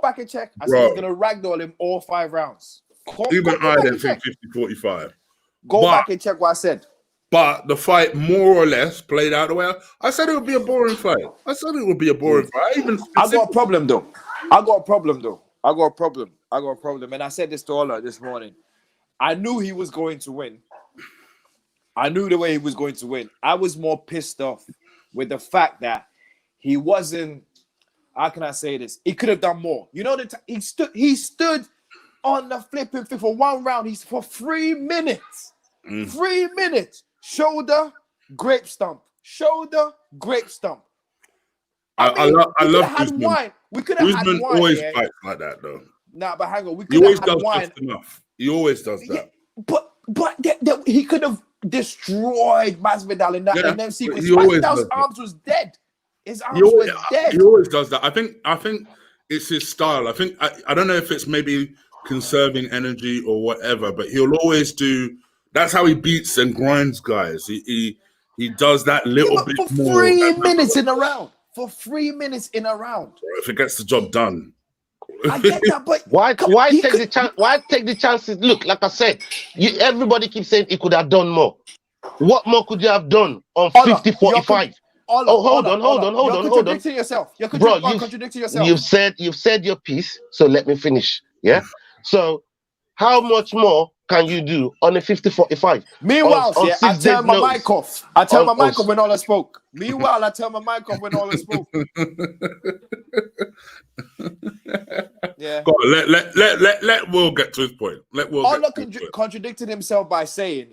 back and check. I said he's gonna ragdoll him all 5 rounds. Even I didn't think 50-45. Go back and check what I said. But the fight more or less played out the way I said it would be a boring fight. I got a problem though. I got a problem. And I said this to Ola this morning. I knew he was going to win. I knew the way he was going to win. I was more pissed off with the fact that he wasn't. How can I say this? He could have done more. You know that he stood on the flipping field for 1 round. He's for 3 minutes. 3 minutes. Shoulder, grape stump. Shoulder, grape stump. I love Usman. We could have had wine. Always fights like that though. Nah, but hang on. We could have had wine. Enough. He always does that. But he could have destroyed Masvidal in that sequence. Masvidal's arms was dead. His arms were dead. He always does that. I think it's his style. I don't know if it's maybe conserving energy or whatever, but he'll always do. That's how he beats and grinds guys. He does that little bit for more. 3 minutes in a round. For 3 minutes in a round. If it gets the job done. I get that, but why take the chance? Why take the chances? Look, like I said, everybody keeps saying he could have done more. What more could you have done on 50-45? Hold on. You're contradicting yourself. You're contradicting yourself. You've said your piece, so let me finish. Yeah. So, how much more can you do on a 50-45? Meanwhile, I turn my mic off. I turn my mic off when Ola spoke. Meanwhile, I turn my mic off when Ola spoke. Yeah. Go on, let Will get to his point. Ola contradicted himself by saying,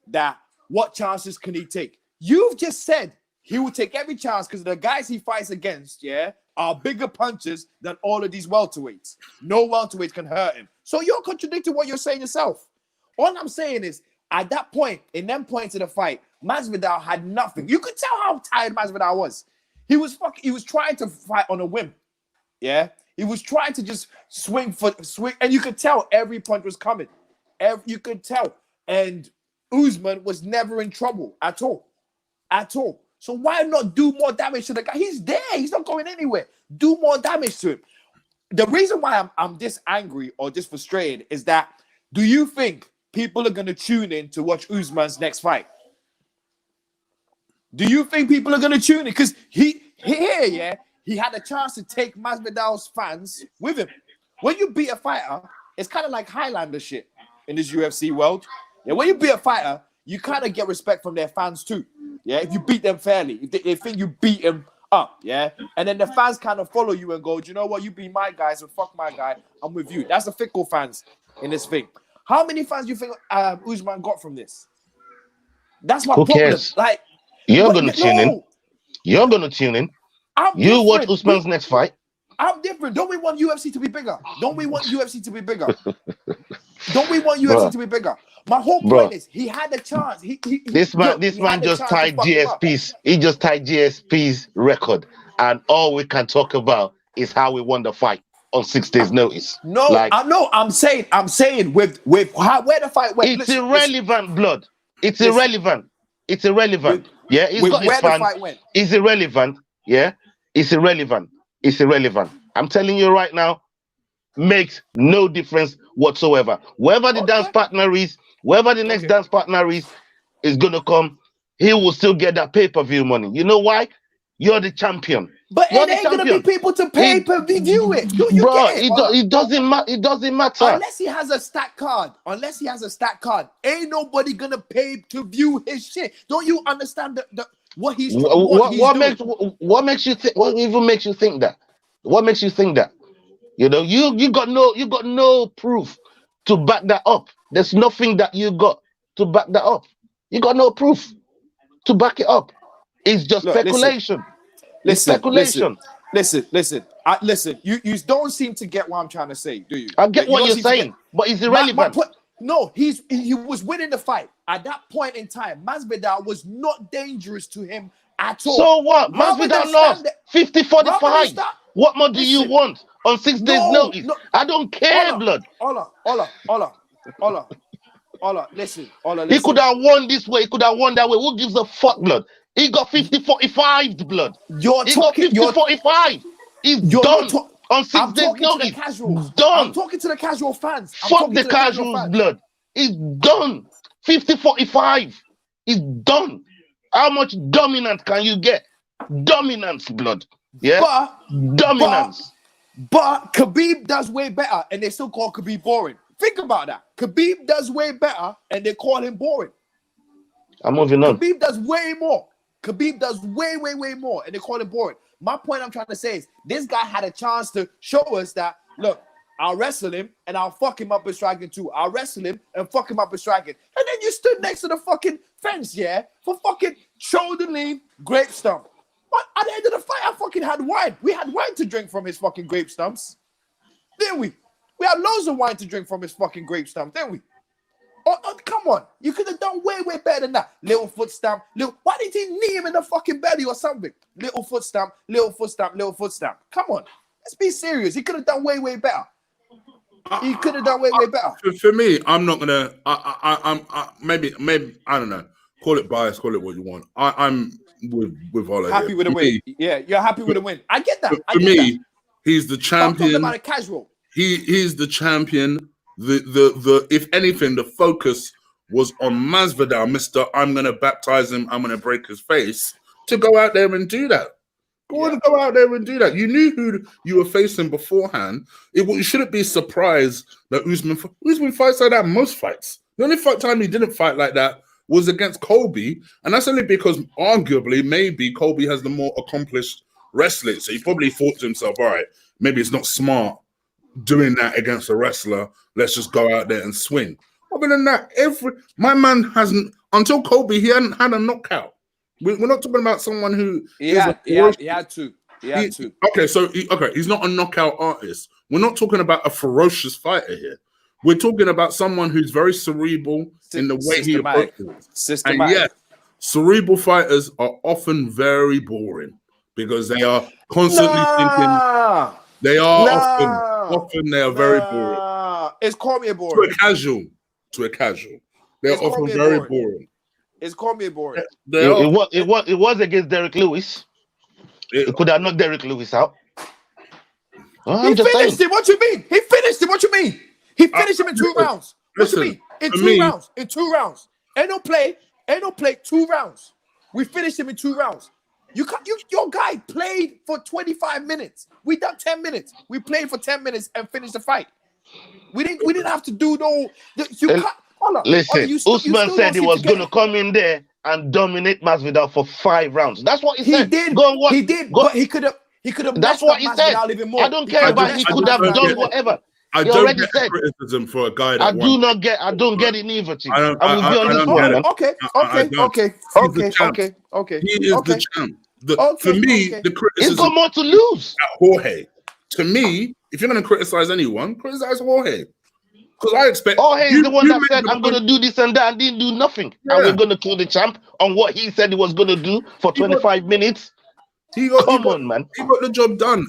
that what chances can he take? You've just said he will take every chance because the guys he fights against, are bigger punches than all of these welterweights. No welterweight can hurt him. So you're contradicting what you're saying yourself. All I'm saying is, at that point, in them points of the fight, Masvidal had nothing. You could tell how tired Masvidal was. He was trying to fight on a whim. Yeah? He was trying to just swing, and you could tell every punch was coming. You could tell. And Usman was never in trouble at all. At all. So why not do more damage to the guy? He's there. He's not going anywhere. Do more damage to him. The reason why I'm this angry or this frustrated is that, do you think people are going to tune in to watch Usman's next fight? Do you think people are going to tune in? Because he had a chance to take Masvidal's fans with him. When you beat a fighter, it's kind of like Highlander shit in this UFC world. Yeah, when you beat a fighter, you kind of get respect from their fans too. Yeah, if you beat them fairly, if they think you beat them up, and then the fans kind of follow you and go, do you know what? You beat my guy, so fuck my guy. I'm with you. That's the fickle fans in this thing. How many fans do you think Usman got from this? That's my problem. Cares? Like, you're gonna tune in. You're gonna tune in. You watch Usman's next fight. I'm different. Don't we want UFC to be bigger? Don't we want UFC to be bigger? Don't we want UFC to be bigger? My whole point is he had a chance. This man just tied GSP's. He just tied GSP's record, and all we can talk about is how we won the fight on 6 days' notice. I'm saying with where the fight went. It's irrelevant, blood. It's irrelevant. It's irrelevant. He's got his fans. It's irrelevant. It's irrelevant. It's irrelevant. I'm telling you right now, makes no difference whatsoever. Wherever the dance partner is, wherever the next dance partner is gonna come, he will still get that pay-per-view money. You know why? You're the champion. But it ain't gonna be people to pay-per-view it. It doesn't matter. It doesn't matter. Unless he has a stat card. Ain't nobody gonna pay to view his shit. Don't you understand what he's doing? What makes you think? What even makes you think that? What makes you think that? You know, you got no proof to back that up. There's nothing that you got to back that up. You got no proof to back it up. It's just speculation. Listen. You don't seem to get what I'm trying to say, do you? I get what you're saying, but it's irrelevant. No, he was winning the fight. At that point in time, Masvidal was not dangerous to him at all. So what? Masvidal lost 50-45. What more do you want on 6 days notice? No. I don't care, blood. Ola, listen. He could have won this way. He could have won that way. Who gives a fuck, blood? He got 50-45, blood. He got 50-45. He's done on 6 days notice. Done. I'm talking to the casual fans. Fuck the casuals, blood. He's done. 50-45. He's done. How much dominance can you get? Dominance, blood. Yeah? Dominance. But Khabib does way better, and they still call Khabib boring. Think about that. Khabib does way better, and they call him boring. I'm moving on. Khabib does way more. Khabib does way more, and they call him boring. My point I'm trying to say is, this guy had a chance to show us that, look, I'll wrestle him, and I'll fuck him up in striking too. I'll wrestle him and fuck him up in striking. And then you stood next to the fucking fence, yeah, for fucking shoulder lean, grape stump. But at the end of the fight, I fucking had wine. We had wine to drink from his fucking grape stumps. Didn't we? We had loads of wine to drink from his fucking grape stump, didn't we? Oh, come on. You could have done way better than that. Little foot stamp. Why did he knee him in the fucking belly or something? Little foot stamp, little foot stamp, little foot stamp. Come on. Let's be serious. He could have done way better. He could have done way better. For me, I'm not going to... I'm maybe, I don't know. Call it bias, call it what you want. I'm with Ola. Happy with the win. Yeah, you're happy with the win. I get that. For me, he's the champion. I'm talking about a casual. He's the champion. The if anything, the focus was on Masvidal, Mr. I'm gonna baptize him, I'm gonna break his face, to go out there and do that. Go out there and do that. You knew who you were facing beforehand. You shouldn't be surprised that Usman fights like that most fights. The only time he didn't fight like that was against Colby, and that's only because arguably maybe Colby has the more accomplished wrestling. So he probably thought to himself, all right, maybe it's not smart doing that against a wrestler. Let's just go out there and swing. Other than that, my man hasn't, until Colby, he hadn't had a knockout. We're not talking about someone who he had to. Okay, so he's not a knockout artist. We're not talking about a ferocious fighter here. We're talking about someone who's very cerebral in the way he approaches. Systematic. And yes, cerebral fighters are often very boring because they are constantly thinking. They are often they are very boring. It's called me a boring. To a casual. They're often very boring. It's called me a boring. It was against Derek Lewis. It could have knocked Derek Lewis out. He finished him. What you mean? He finished him. What you mean? He finished him in 2 rounds. What you mean? In 2 rounds. In 2 rounds. Ain't no play. 2 rounds. We finished him in 2 rounds. Your guy played for 25 minutes. We done 10 minutes. We played for 10 minutes and finished the fight. We didn't have to do no. Listen, Usman said he was going to come in there and dominate Masvidal for 5 rounds. That's what he said. Did. Go and watch. He did. But he could have. That's what he said. Even more. I don't care about. He could have done whatever. I don't get criticism for a guy that I don't get it neither. I will be on this one. Okay. He is the champ. For me, the criticism. He's got more to lose. Jorge. To me, if you're going to criticize anyone, criticize Jorge. Because I expect Jorge is the one that said, I'm going to do this and that, and didn't do nothing. Yeah. And we're going to kill the champ on what he said he was going to do for 25 minutes. Come on, man. He got the job done.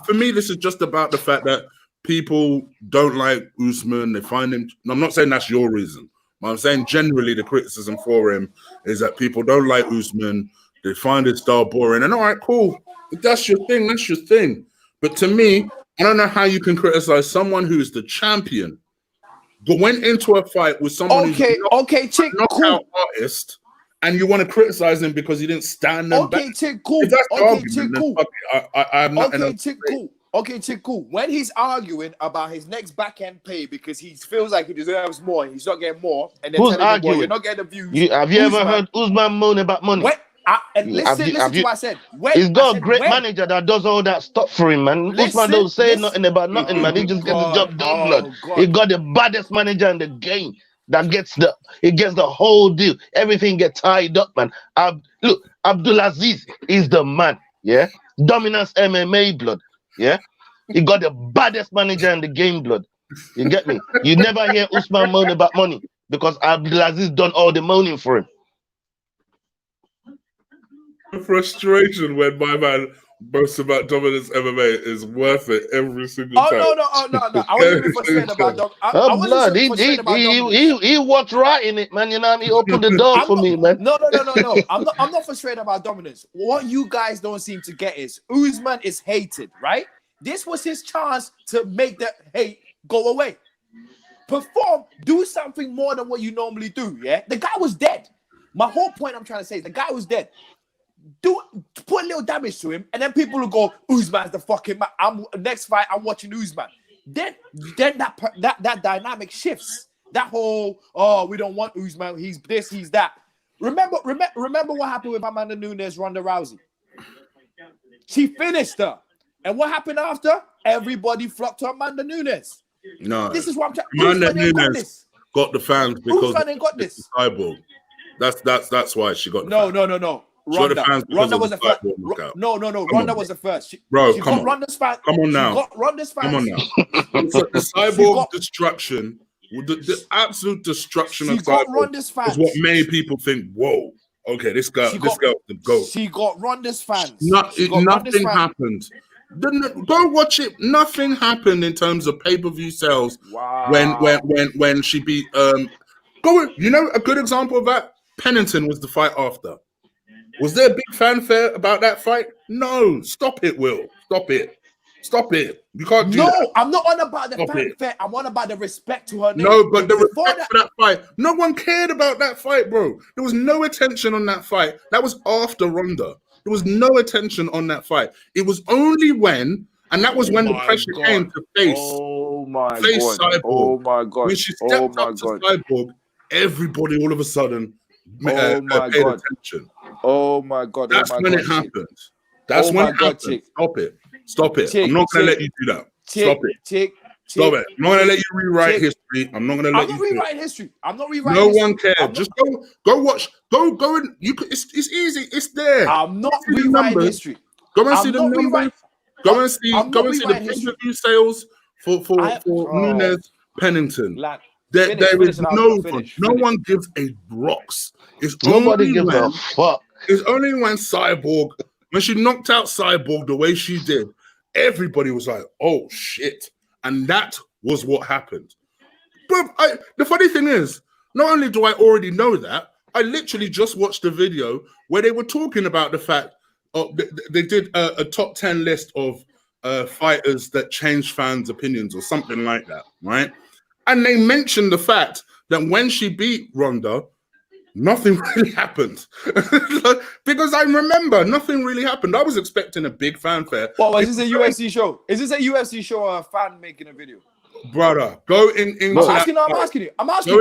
For me, this is just about the fact that people don't like Usman. They find him. I'm not saying that's your reason. But I'm saying generally the criticism for him is that people don't like Usman. They find his style boring. And all right, cool. If that's your thing, that's your thing. But to me, I don't know how you can criticize someone who is the champion, but went into a fight with someone who's a knockout artist, and you want to criticize him because he didn't stand them back. Chick, cool. If that's the argument, cool. I have nothing else to say. Cool. Okay, Chick, cool. When he's arguing about his next back-end pay because he feels like he deserves more, he's not getting more, and then who's arguing? You're not getting the views. Have you ever heard Usman moan about money? Listen to what I said. He's got a great manager that does all that stuff for him, man. Usman don't say nothing about nothing, man. He just gets the job done, blood. He got the baddest manager in the game that gets the whole deal. Everything gets tied up, man. Look, Abdulaziz is the man, yeah? Dominance MMA, blood, yeah? He got the baddest manager in the game, blood. You get me? You never hear Usman moan about money because Abdulaziz done all the moaning for him. The frustration when my man boasts about dominance MMA is worth it every single time. No. I wasn't even frustrated about dominance. I wasn't frustrated about dominance. He walked right in it, man. You know what I mean? He opened the door for me, man. No. I'm not frustrated about dominance. What you guys don't seem to get is Usman is hated, right? This was his chance to make that hate go away. Perform, do something more than what you normally do, yeah? The guy was dead. My whole point I'm trying to say is the guy was dead. Put a little damage to him, and then people will go, Usman's the fucking man. Next fight, I'm watching Usman. Then that dynamic shifts. That whole, we don't want Usman, he's this, he's that. Remember what happened with Amanda Nunes, Ronda Rousey. She finished her. And what happened after? Everybody flocked to Amanda Nunes. No. This is what I'm trying. Amanda Nunes got the fans because Usman ain't got this. Cyborg. That's why she got the fans. No. Ronda was the first. No. Ronda was the first. She come on. Come on now. She got Ronda's fans. Come on now. The Cyborg destruction, the absolute destruction of Cyborg is what made people think, whoa, okay, this girl the GOAT. She got Ronda's fans. Nothing happened. Go watch it. Nothing happened in terms of pay-per-view sales. Wow. When she beat you know a good example of that? Pennington was the fight after. Was there a big fanfare about that fight? No. Stop it, Will. Stop it. You can't do that. I'm not on about the fanfare. I'm on about the respect to her name. No, but the respect for that fight. No one cared about that fight, bro. There was no attention on that fight. That was after Ronda. There was no attention on that fight. It was only when, and that was when the pressure came to face Cyborg. Oh my God. When she stepped up to Cyborg, everybody all of a sudden paid attention. Oh my God. That's when it happened. That's when it happened. Stop it. I'm not going to let you do that. Stop it. Stop it. I'm not going to let you rewrite history. I'm not going to let you rewrite history. I'm not rewriting history. No one cares. Just go watch. Go and you can, it's easy. It's there. I'm not rewriting history. Go and see the numbers. Go and see the pay-per-view sales for Nunes Pennington. There is no one gives a rocks. Nobody gives a fuck. It's only when she knocked out Cyborg the way she did, everybody was like, oh shit. And that was what happened. But the funny thing is, not only do I already know that, I literally just watched a video where they were talking about the fact they did a top 10 list of fighters that changed fans' opinions or something like that, right? And they mentioned the fact that when she beat Ronda, nothing really happened. Because I remember nothing really happened. I was expecting a big fanfare. Well, is this a UFC show? Is this a UFC show or a fan making a video? Brother, go into I'm asking you.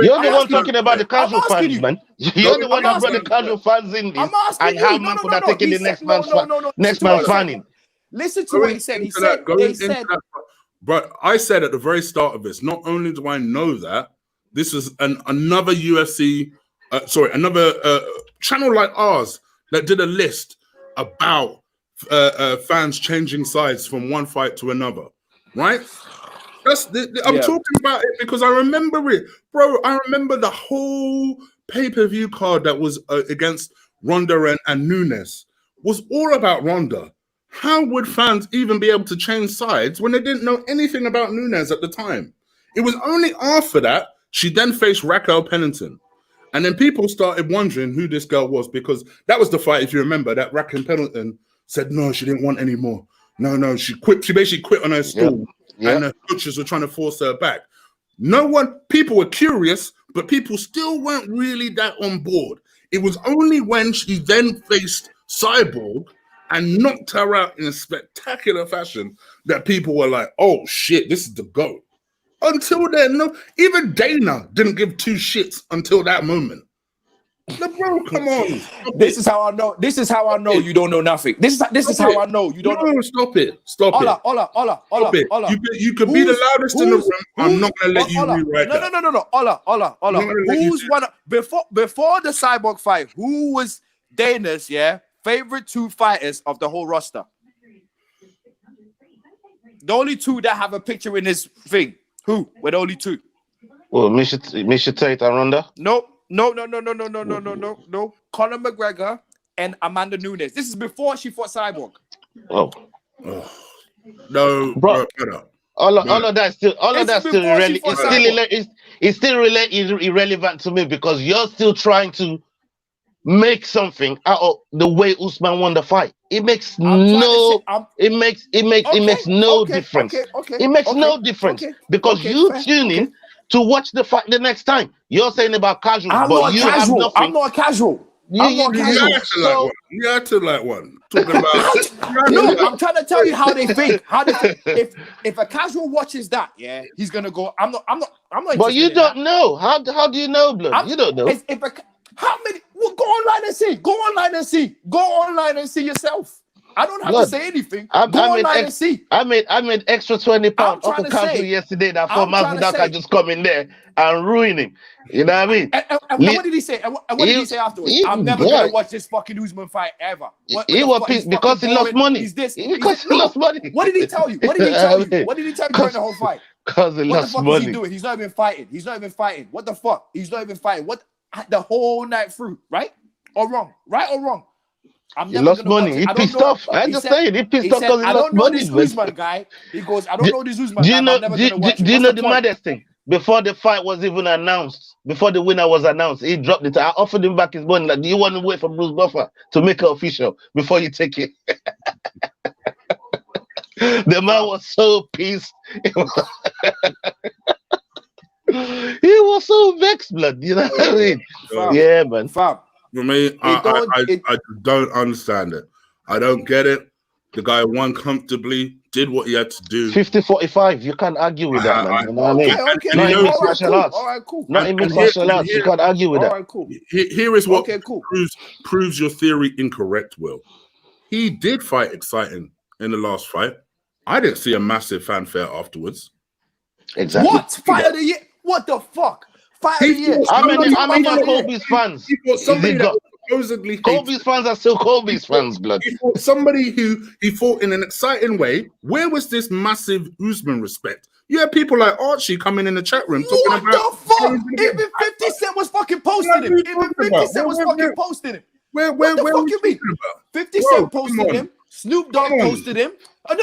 You're the one talking about the casual fans, man. You're the one that brought the casual fans in this and how man could have taken the next man's fanning. Listen to what he said. He said, but I said at the very start of this, not only do I know that, this is another UFC, another channel like ours that did a list about fans changing sides from one fight to another, right? I'm talking about it because I remember it, bro. I remember the whole pay-per-view card that was against Ronda and Nunes was all about Ronda. How would fans even be able to change sides when they didn't know anything about Nunes at the time? It was only after that she then faced Raquel Pennington. And then people started wondering who this girl was because that was the fight, if you remember, that Raquel Pennington said no, she didn't want any more. No, she quit. She basically quit on her stool. And the coaches were trying to force her back. People were curious, but people still weren't really that on board. It was only when she then faced Cyborg and knocked her out in a spectacular fashion that people were like, oh shit, this is the GOAT. Until then, no, even Dana didn't give two shits until that moment. Bro, come on. This is how I know. This is how I know you don't know nothing. This is how I know you don't know. Stop it. Ola. You could be the loudest in the room. I'm not gonna let you rewrite that. No. Ola. Who's one before the Cyborg fight? Who was Dana's favorite two fighters of the whole roster? The only two that have a picture in his thing. Who? With only 2. Well, Misha Tate and Ronda? No. Conor McGregor and Amanda Nunes. This is before she fought Cyborg. Oh. No, bro. All of that still irrelevant to me because you're still trying to make something out of the way Usman won the fight. It makes no difference. It makes no difference because you tune in to watch the fight the next time. You're saying about casual, I'm not casual. You acted like one. Talking about no, I'm trying to tell you how they think. If a casual watches that, yeah, he's gonna go. I'm not. But you don't know. How do you know, blood? You don't know. How many? Well, go online and see yourself. I don't have to say anything. Go online and see. I made extra £20 off a casual yesterday that for Masvidal can just come in there and ruin him. You know what I mean? And what did he say? And what did he say afterwards? I'm never gonna watch this fucking Usman fight ever. He was pissed because he lost money. Because he lost money. What did he tell you? What did he tell you? What did he tell you during the whole fight? Because he lost money. What the fuck is he doing? He's not even fighting. What the fuck? He's not even fighting. What the whole night through? Right or wrong? He lost money. He pissed off. I'm just saying, he pissed off because he lost money. I don't know this Usman guy. He goes, I don't know this Usman guy. Do you know the maddest thing? Before the fight was even announced, before the winner was announced, he dropped it. I offered him back his money. Like, do you want to wait for Bruce Buffer to make it official before you take it? The man was so pissed. He was so vexed, blood. You know what I mean? Yeah, man. Fam. For me, I don't understand it. I don't get it. The guy won comfortably, did what he had to do. 50-45. You can't argue with that, man. You know what I mean? Okay. Not in mixed martial arts. All right, cool. Not in mixed martial arts. You can't argue with that. All right, cool. Here is what proves your theory incorrect, Will. He did fight exciting in the last fight. I didn't see a massive fanfare afterwards. Exactly. What? Fight of the year? What the fuck? Fight of the year? How many Kobe's fans? Supposedly Kobe's fans are still Kobe's fans, blood. He fought somebody who he fought in an exciting way. Where was this massive Usman respect? You had people like Archie coming in the chat room talking what about the fuck? Even 50 Cent was fucking posting him. Even 50 Cent was fucking posting him. Where the fuck you mean? 50 Cent posted him. Snoop Dogg posted him. No.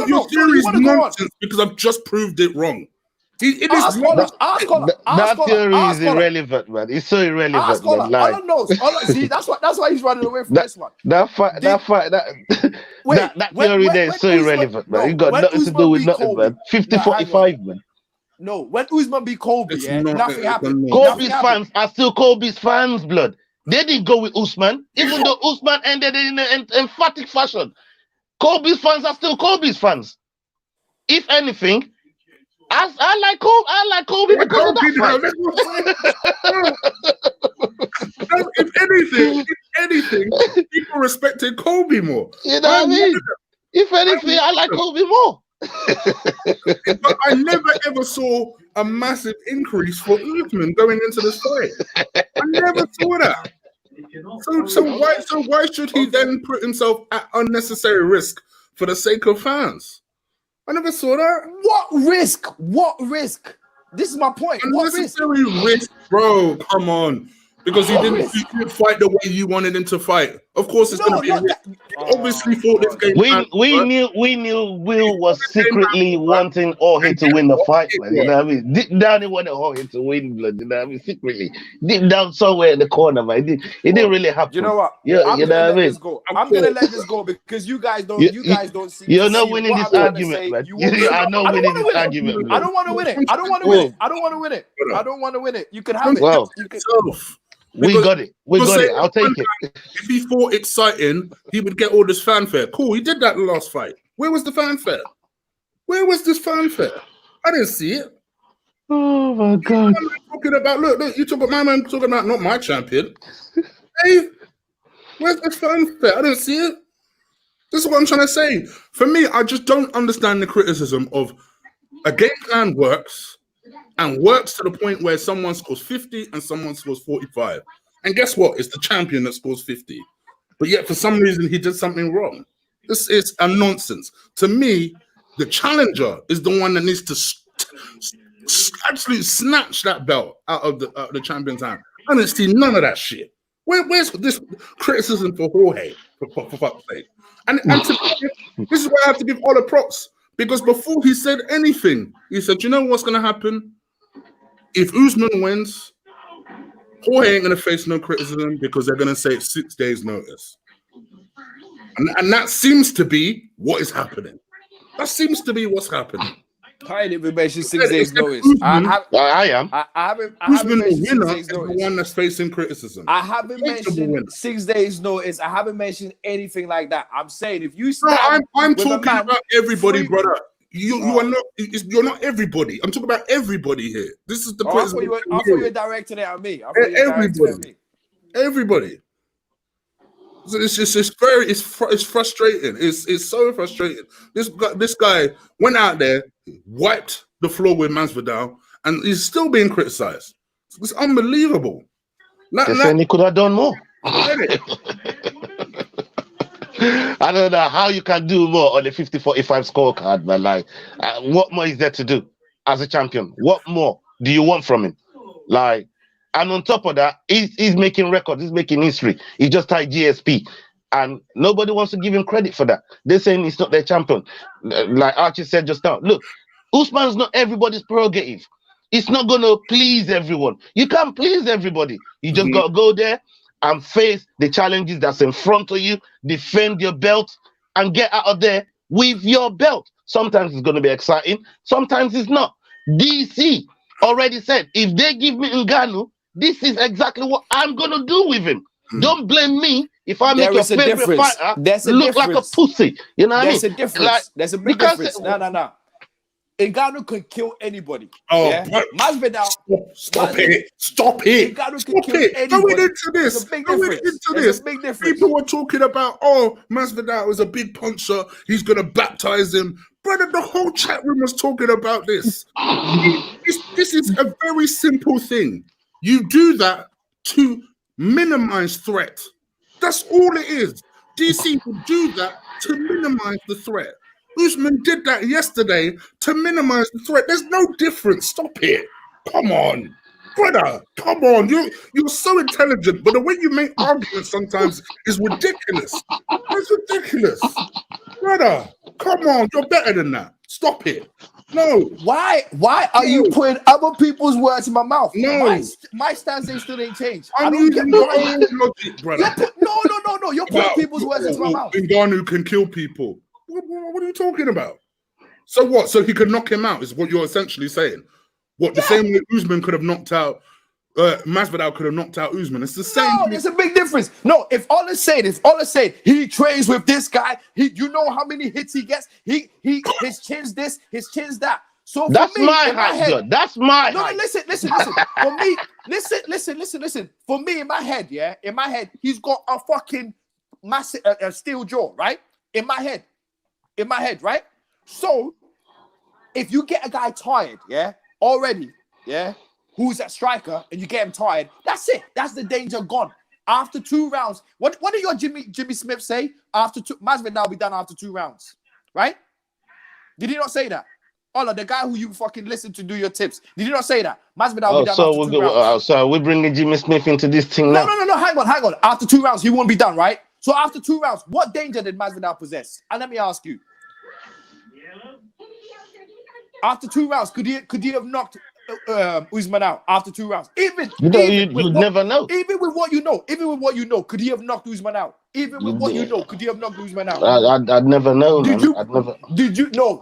Your theory is nonsense because I've just proved it wrong. That theory is irrelevant, man. It's so irrelevant. See, that's why he's running away from this one. That theory there is so irrelevant, man. It got nothing to do with nothing, man. 50-45, man. No, when Usman beat Kobe, nothing happened. Kobe's fans are still Kobe's fans, blood. They didn't go with Usman, even though Usman ended it in an emphatic fashion. Kobe's fans are still Kobe's fans. If anything, I like Kobe because of that fight. If anything, people respected Kobe more. You know what I mean? If anything, I like Kobe more. But I never ever saw a massive increase for Usman going into this fight. I never saw that. So why should he then put himself at unnecessary risk for the sake of fans? I never saw that. What risk? This is my point. Unnecessary risk, bro. Come on. Because he didn't fight the way you wanted him to fight. Of course, it's going to be a risk. Obviously, for this game. We knew Will was secretly wanting Jorge to win the fight, man. You know what I mean? Deep down, he wanted Jorge to win, blood. You know what I mean? Secretly, deep down somewhere in the corner, man. It didn't really happen. You know what? Yeah, you know what I mean? I'm gonna let this go because you guys don't. You guys don't see. You're not winning this argument, man. I'm not winning this argument. I don't want to win it. I don't want to win it. I don't want to win it. You can have it. We got it. I'll take it. If he fought exciting, he would get all this fanfare. Cool, he did that in the last fight. Where was the fanfare? Where was this fanfare? I didn't see it. Oh my God! Talking about look, you talk about my man talking about not my champion. Hey, where's the fanfare? I didn't see it. This is what I'm trying to say. For me, I just don't understand the criticism of a game plan works. And works to the point where someone scores 50 and someone scores 45. And guess what? It's the champion that scores 50. But yet, for some reason, he did something wrong. This is a nonsense. To me, The challenger is the one that needs to absolutely snatch that belt out of the champion's hand. I didn't see none of that shit. Where's this criticism for Jorge, for fuck's sake? And this is why I have to give Ola props, because before he said anything, he said, you know what's going to happen? If Usman wins, Jorge ain't going to face no criticism because they're going to say it's 6 days notice. And that seems to be what is happening. That seems to be what's happening. I ain't even mentioned 6 days notice. I am. I haven't Usman, mentioned the winner, 6 days is the notice. one that's facing criticism. I haven't mentioned 6 days notice. I haven't mentioned anything like that. I'm saying if you stand, I'm talking about everybody, brother. You're not everybody. I'm talking about everybody here. This is the president. I thought you were directing it at me. Everybody. So it's frustrating. It's so frustrating. This guy went out there, wiped the floor with Masvidal, and he's still being criticized. It's unbelievable. Saying he could have done more. I don't know how you can do more on the 50-45 scorecard, man. Like, what more is there to do as a champion? What more do you want from him? Like, and on top of that, he's making records. He's making history. He just tied GSP, and nobody wants to give him credit for that. They're saying he's not their champion. Like Archie said just now, look, Usman's not everybody's prerogative. It's not going to please everyone. You can't please everybody. You just got to go there and face the challenges that's in front of you, defend your belt, and get out of there with your belt. Sometimes it's going to be exciting. Sometimes it's not. DC already said, if they give me Ngannou, this is exactly what I'm going to do with him. Don't blame me if I make your favorite fighter look like a pussy. You know what I mean? There's a difference. Like, there's a big difference. No. Ngannou could kill anybody. Oh, yeah? Masvidal. Stop it. Ngannou could kill anybody. Going into this. There's a big difference. People were talking about, Masvidal is a big puncher. He's going to baptize him. Brother, the whole chat room was talking about this. This is a very simple thing. You do that to minimize threat. That's all it is. DC will do that to minimize the threat. Usman did that yesterday to minimize the threat. There's no difference. Stop it. Come on. Brother, come on. You're so intelligent, but the way you make arguments sometimes is ridiculous. It's ridiculous. Brother, come on. You're better than that. Stop it. No. Why are you putting other people's words in my mouth? No. My stance still ain't changed. I'm using your own logic, brother. No. You're putting people's words into my mouth. Ngannou can kill people. What are you talking about? So what? So he could knock him out is what you're essentially saying. What, the same way Usman could have knocked out Masvidal could have knocked out Usman. It's the same. No, there's a big difference. No, if Ola said he trains with this guy, you know how many hits he gets. His chin's this, his chin's that. So that's me, my height. That's my height. No, listen. For me, listen. For me, in my head, he's got a fucking massive steel jaw, right? In my head, right? So if you get a guy tired, already, who's that striker, and you get him tired, that's it. That's the danger gone. After 2 rounds, what did your Jimmy Smith say? Masvidal will be done after 2 rounds, right? Did he not say that? Ola, the guy who you fucking listen to do your tips, did he not say that? Masvidal will be done after 2 rounds. So we're bringing Jimmy Smith into this thing now. No. Hang on. After 2 rounds, he won't be done, right? So after 2 rounds, what danger did Masvidal possess? And let me ask you. After 2 rounds, could he have knocked Usman out after 2 rounds? You never know. Even with what you know, could he have knocked Usman out? Even with what you know, could he have knocked Usman out? I'd never know.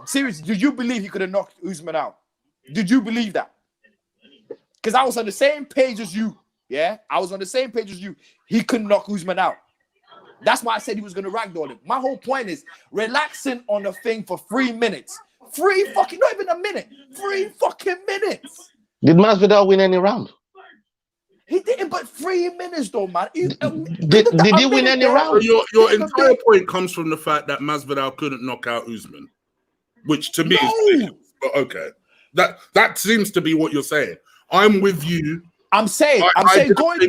Seriously, did you believe he could have knocked Usman out? Did you believe that? Because I was on the same page as you. Yeah, I was on the same page as you. He couldn't knock Usman out. That's why I said he was going to ragdoll him. My whole point is relaxing on the thing for 3 minutes. Not even a minute. 3 fucking minutes. Did Masvidal win any round? He didn't, but 3 minutes though, man. Did he win any round? Your entire point comes from the fact that Masvidal couldn't knock out Usman, which to me is but okay. That seems to be what you're saying. I'm with you. I'm saying going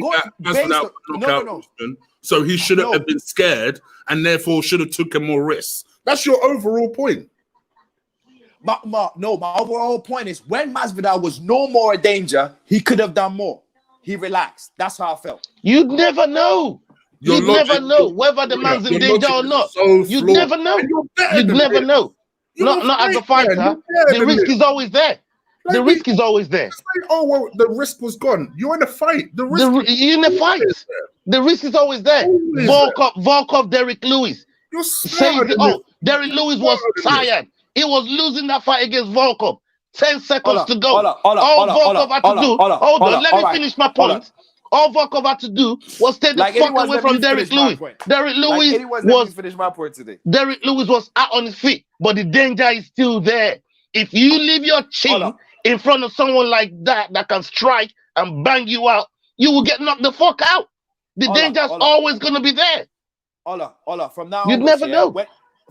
Masvidal could knock out Usman, so he shouldn't have been scared and therefore should have taken more risks. That's your overall point. my overall point is when Masvidal was no more a danger, he could have done more. He relaxed. That's how I felt. You'd never know. You'd never know whether the man's in danger or not. You'd never know. You'd never know. Not as a fighter. The risk is always there. The risk is always there. Oh, well, the risk was gone. You're in a fight. You're in a fight. The risk is always there. Volkov, Derek Lewis. Derek Lewis was tired. He was losing that fight against Volkov. 10 seconds to go. All Volkov had to do. Hold on, let me finish my point. All Volkov had to do was take the fuck away from Derek Lewis. Derek Lewis was out on his feet, but the danger is still there. If you leave your chin in front of someone like that can strike and bang you out, you will get knocked the fuck out. The danger's always gonna be there. From now you'd never know.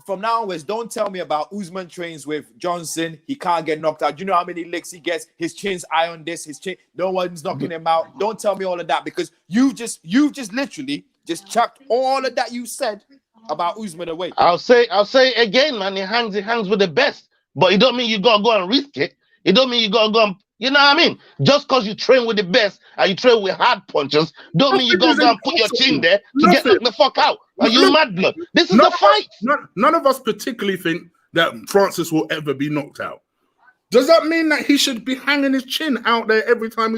From now onwards, don't tell me about Usman trains with Johnson. He can't get knocked out. You know how many licks he gets? His chin's eye on this. His chin. No one's knocking him out. Don't tell me all of that because you just literally just chucked all of that you said about Usman away. I'll say it again, man. It hangs with the best, but it don't mean you gotta go and risk it. It don't mean you gotta go and, you know what I mean? Just because you train with the best and you train with hard punches, don't mean you gotta go and put your chin there to get knocked the fuck out. Are you mad, blood? This is a fight. None of us particularly think that Francis will ever be knocked out. Does that mean that he should be hanging his chin out there every time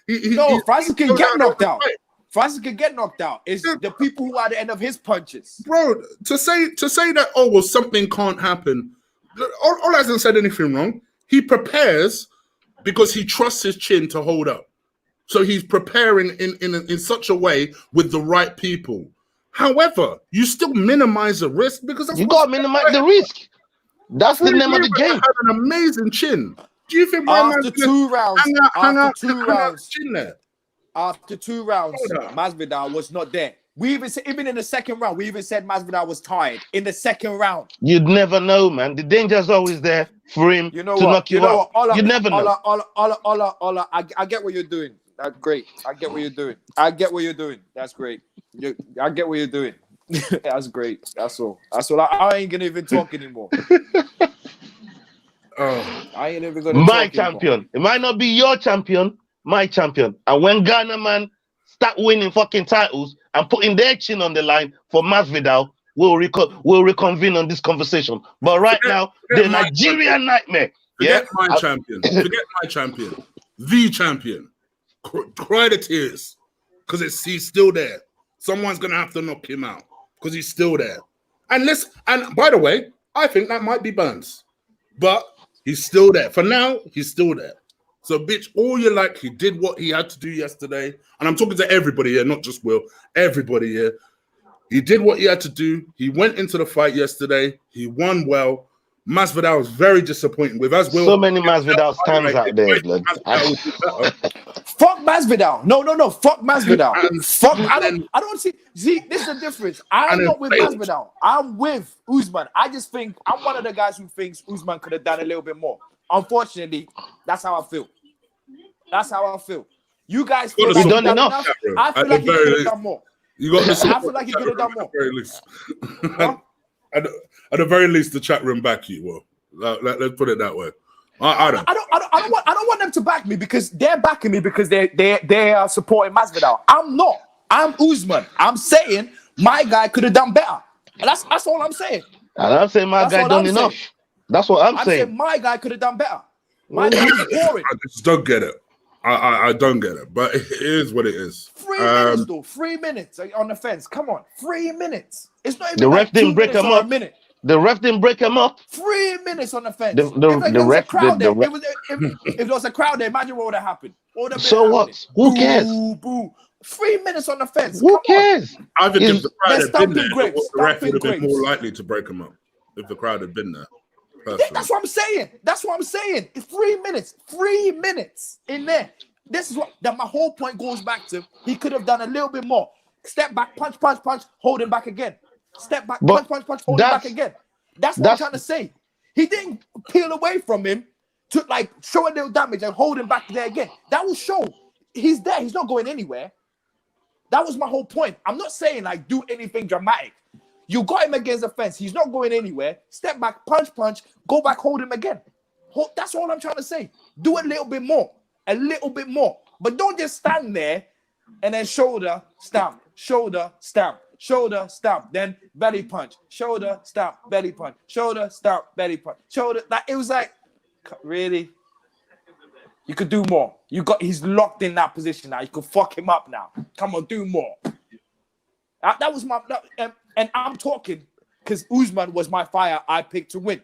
No, Francis can get knocked out. Francis can get knocked out. It's the people who are at the end of his punches. Bro, to say that, oh, well, something can't happen. Ola hasn't said anything wrong. He prepares because he trusts his chin to hold up. So he's preparing in such a way with the right people. However, you still minimize the risk because you got to minimize the risk. That's the name of the game. Had an amazing chin. Do you think after 2 rounds, after 2 rounds, Masvidal was not there. We even in the second round, we even said Masvidal was tired in the second round. You'd never know, man. The danger's always there for him to knock you out. You never know. Ola, I get what you're doing. That's great. I get what you're doing. That's great. I get what you're doing. That's great. That's all. I ain't gonna even talk anymore. I ain't even gonna. My champion. Anymore. It might not be your champion. My champion. And when Ghana man start winning fucking titles and putting their chin on the line for Masvidal, we'll reconvene on this conversation. But right now, the Nigerian nightmare. Forget my champion. The champion. Cry the tears because he's still there. Someone's gonna have to knock him out because he's still there. And by the way, I think that might be Burns, but he's still there. For now, he's still there. So, bitch, all you like, he did what he had to do yesterday. And I'm talking to everybody here, not just Will. Everybody here. He did what he had to do. He went into the fight yesterday. He won well. Masvidal was very disappointing with as well. So many Masvidal stands out there, blood. Fuck Masvidal. No. Fuck Masvidal. I don't see. See, this is the difference. I'm not with Masvidal. I'm with Usman. I just think I'm one of the guys who thinks Usman could have done a little bit more. Unfortunately, that's how I feel. You guys feel like done enough. I feel like he could have done more. I feel like he could have done more. At the very least, the chat room back you. Well, let's put it that way. I don't want them to back me because they're backing me because they are supporting Masvidal. I'm not. I'm Usman. I'm saying my guy could have done better. And that's all I'm saying. And I'm saying my guy done enough. That's what I'm saying. Saying my guy could have done better. My guy was boring. I just don't get it. I don't get it, but it is what it is. 3 minutes, though. 3 minutes on the fence. Come on, 3 minutes. It's not even the ref didn't break him up. The ref didn't break him up. 3 minutes on the fence. If there was a crowd there, imagine what would have happened. So what? Who cares? Boo. 3 minutes on the fence. Who cares? I think if the crowd had been there, the ref would have been more likely to break him up if the crowd had been there. Yeah, that's what I'm saying. It's 3 minutes. 3 minutes in there. This is what my whole point goes back to. He could have done a little bit more. Step back, punch, hold him back again. Step back, punch, hold him back again. That's what I'm trying to say. He didn't peel away from him to like show a little damage and hold him back there again. That will show he's there. He's not going anywhere. That was my whole point. I'm not saying like do anything dramatic. You got him against the fence. He's not going anywhere. Step back, punch, go back, hold him again. That's all I'm trying to say. Do a little bit more. A little bit more. But don't just stand there and then shoulder, stamp, shoulder, stamp, shoulder, stamp, then belly punch, shoulder, stamp, belly punch, shoulder, stamp, belly punch, shoulder. Like, it was like, really? You could do more. He's locked in that position now. You could fuck him up now. Come on, do more. That was my, and I'm talking because Usman was my fire I picked to win.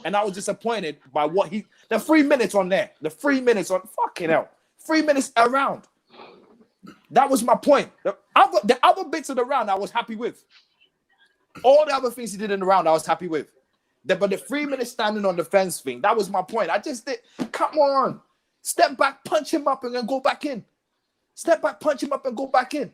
And I was disappointed by the 3 minutes on there. The 3 minutes on, fucking hell. 3 minutes around. That was my point. The other bits of the round I was happy with. All the other things he did in the round I was happy with. But the 3 minutes standing on the fence thing, that was my point. I just did, come on. Step back, punch him up, and then go back in. Step back, punch him up, and go back in.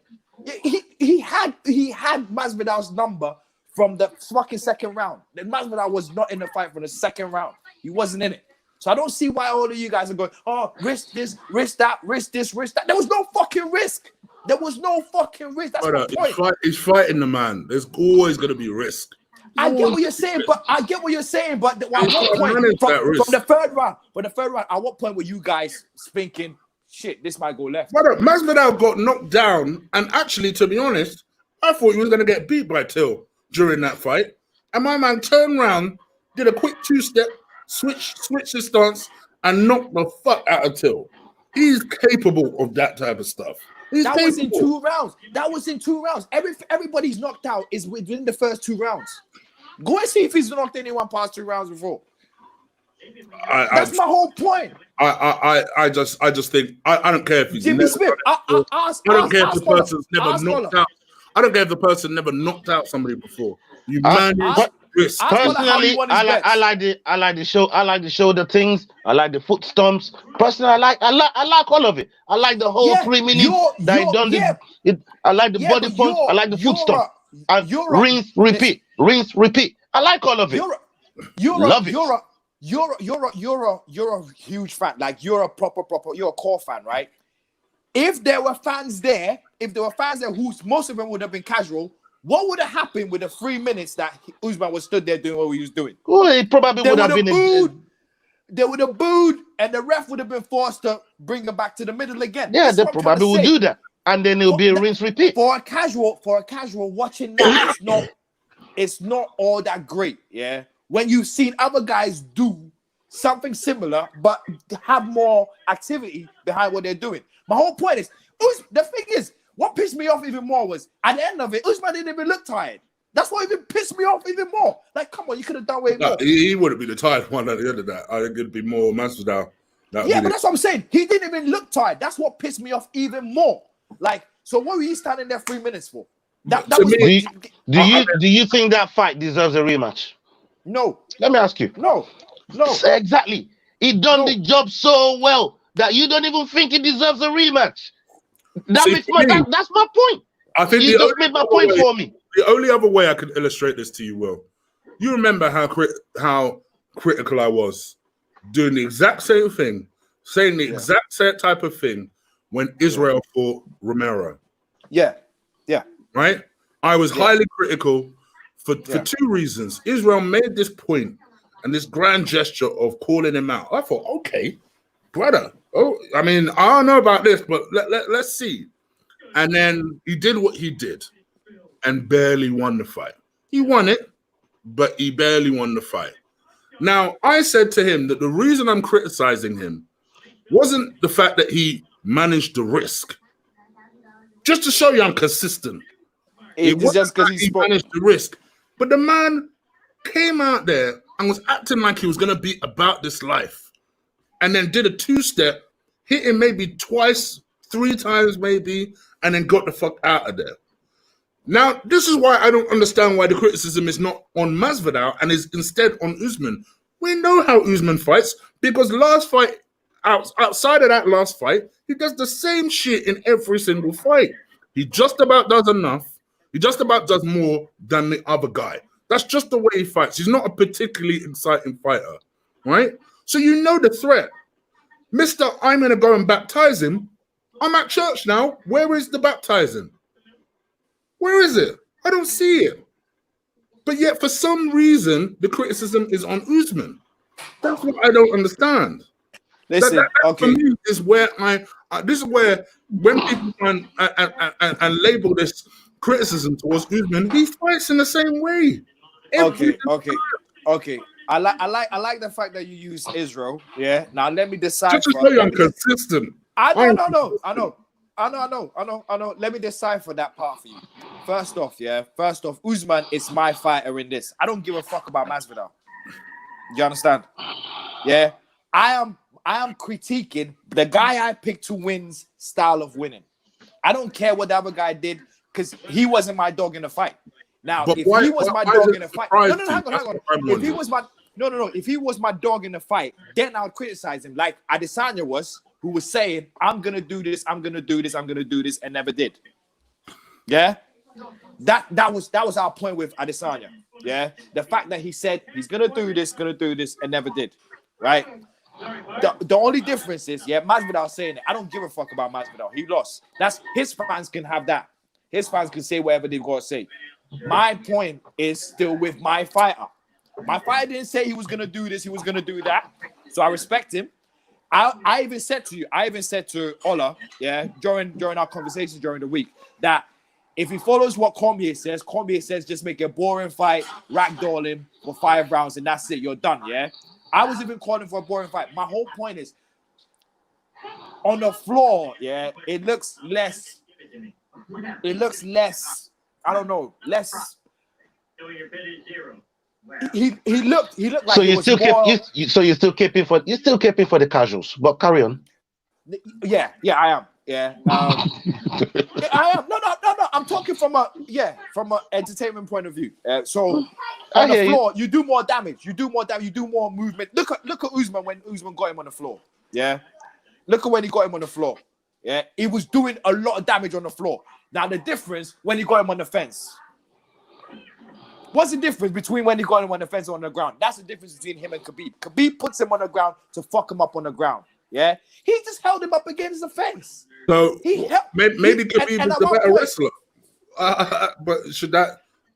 He had Masvidal's number from the fucking second round. Then Masvidal was not in the fight from the second round. He wasn't in it. So I don't see why all of you guys are going, oh, risk this, risk that, risk this, risk that. There was no fucking risk. There was no fucking risk. That's my point. He's fighting the man. There's always going to be risk. I get what you're saying, but at what point from the third round, at what point were you guys thinking, shit, this might go left? Brother, Masvidal got knocked down, and actually, to be honest, I thought he was going to get beat by Till during that fight. And my man turned around, did a quick two-step, switched his stance, and knocked the fuck out of Till. He's capable of that type of stuff. That was in 2 rounds. That was in 2 rounds. Everybody's knocked out is within the first 2 rounds. Go and see if he's knocked anyone past 2 rounds before. That's my whole point. I just think I don't care if he's Jimmy Smith. I don't care if the person's never knocked out. I don't care if the person never knocked out somebody before. You manage risk. Personally, I like the show. I like the shoulder things. I like the foot stomps. Personally, I like all of it. I like the whole 3 minutes that he done it. I like the body punch. I like the foot stomp. Rinse, repeat. Rinse, repeat. I like all of it. You're a huge fan. Like, you're a proper, you're a core fan, right? If there were fans there, who most of them would have been casual, what would have happened with the 3 minutes that Usman was stood there doing what he was doing? Well, it probably would have been booed. They would have booed, and the ref would have been forced to bring him back to the middle again. Yeah, they probably would do that, and then it'll be a rinse repeat. For a casual watching that, it's not all that great. Yeah, when you've seen other guys do something similar, but have more activity behind what they're doing. My whole point is, the thing is, what pissed me off even more was, at the end of it, Usman didn't even look tired. That's what even pissed me off even more. Like, come on, you could have done way more. He wouldn't be the tired one at the end of that. I think it'd be more Masvidal. Yeah, but that's what I'm saying. He didn't even look tired. That's what pissed me off even more. Like, so what were you standing there 3 minutes for? Do you think that fight deserves a rematch? No. Let me ask you. No. Exactly. He done the job so well that you don't even think he deserves a rematch. That's my point. I think you just made my point for me. The only other way I could illustrate this to you, Will, you remember how critical I was doing the exact same thing, saying the exact same type of thing when Israel fought Romero. Yeah. Right? I was highly critical for 2 reasons. Israel made this point and this grand gesture of calling him out. I thought, okay, brother. Oh, I mean, I don't know about this, but let's see. And then he did what he did and barely won the fight. He won it, but he barely won the fight. Now, I said to him that the reason I'm criticizing him wasn't the fact that he managed the risk. Just to show you I'm consistent. It's just because he managed the risk. But the man came out there and was acting like he was going to be about this life. And then did a 2-step, hit him maybe twice, 3 times maybe, and then got the fuck out of there. Now, this is why I don't understand why the criticism is not on Masvidal and is instead on Usman. We know how Usman fights because last fight, outside of that last fight, he does the same shit in every single fight. He just about does enough. He just about does more than the other guy. That's just the way he fights. He's not a particularly exciting fighter, right? So you know the threat. Mr. I'm going to go and baptize him. I'm at church now. Where is the baptizing? Where is it? I don't see it. But yet, for some reason, the criticism is on Usman. That's what I don't understand. Listen, that okay. For me is where this is where when people try and label this criticism towards Usman, he fights in the same way. Okay. I like the fact that you use Israel. Yeah. Now let me decipher. Just to show you I'm consistent. I know. Let me decipher that part for you. First off, Usman is my fighter in this. I don't give a fuck about Masvidal. You understand? Yeah. I am critiquing the guy I picked to win's style of winning. I don't care what the other guy did because he wasn't my dog in the fight. Now, if he was my dog in the fight, hang on. If he was if he was my dog in the fight, then I'll criticize him like Adesanya was, who was saying, I'm gonna do this, and never did. Yeah, that was our point with Adesanya. Yeah, the fact that he said he's gonna do this, and never did. Right. The only difference is, Masvidal saying it. I don't give a fuck about Masvidal. He lost. That's his fans can have that. His fans can say whatever they've got to say. My point is still with my fighter. My fighter didn't say he was gonna do this, he was gonna do that. So I respect him. I even said to Ola, during our conversations during the week, that if he follows what Kombat says just make it a boring fight, ragdoll him for 5 rounds, and that's it. You're done. Yeah. I was even calling for a boring fight. My whole point is on the floor. Yeah, it looks less. I don't know. Less. He looked like. So you're still keeping for the casuals, but carry on. Yeah, I am. Yeah, I am. No. I'm talking from an entertainment point of view. So on the floor, you do more damage. You do more movement. Look at Usman when Usman got him on the floor. Yeah, look at when he got him on the floor. Yeah, he was doing a lot of damage on the floor. Now the difference when he got him on the fence. What's the difference between when he got him on the fence or on the ground? That's the difference between him and Khabib. Khabib puts him on the ground to fuck him up on the ground. Yeah, he just held him up against the fence. So maybe Khabib is the better wrestler. But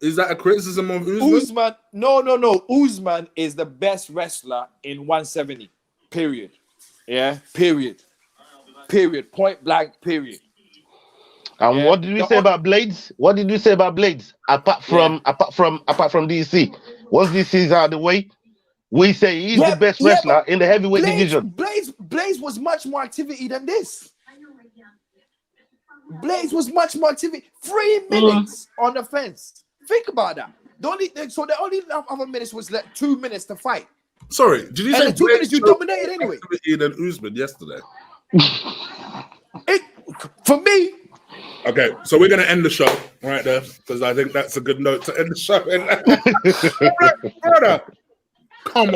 is that a criticism of Usman? Usman, no. Usman is the best wrestler in 170. Period. Yeah. Period. Point blank. Period. And what did we say about Blades? What did you say about Blades? Apart from DC, once DC is out of the way, we say he's the best wrestler in the heavyweight division. Blaze was much more activity than this. Blaze was much more activity. 3 minutes on the fence. Think about that. The only other minutes was 2 minutes to fight. Sorry, did you say 2 minutes you dominated anyway? Than Usman yesterday. For me. Okay, so we're gonna end the show right there because I think that's a good note to end the show. Brother, come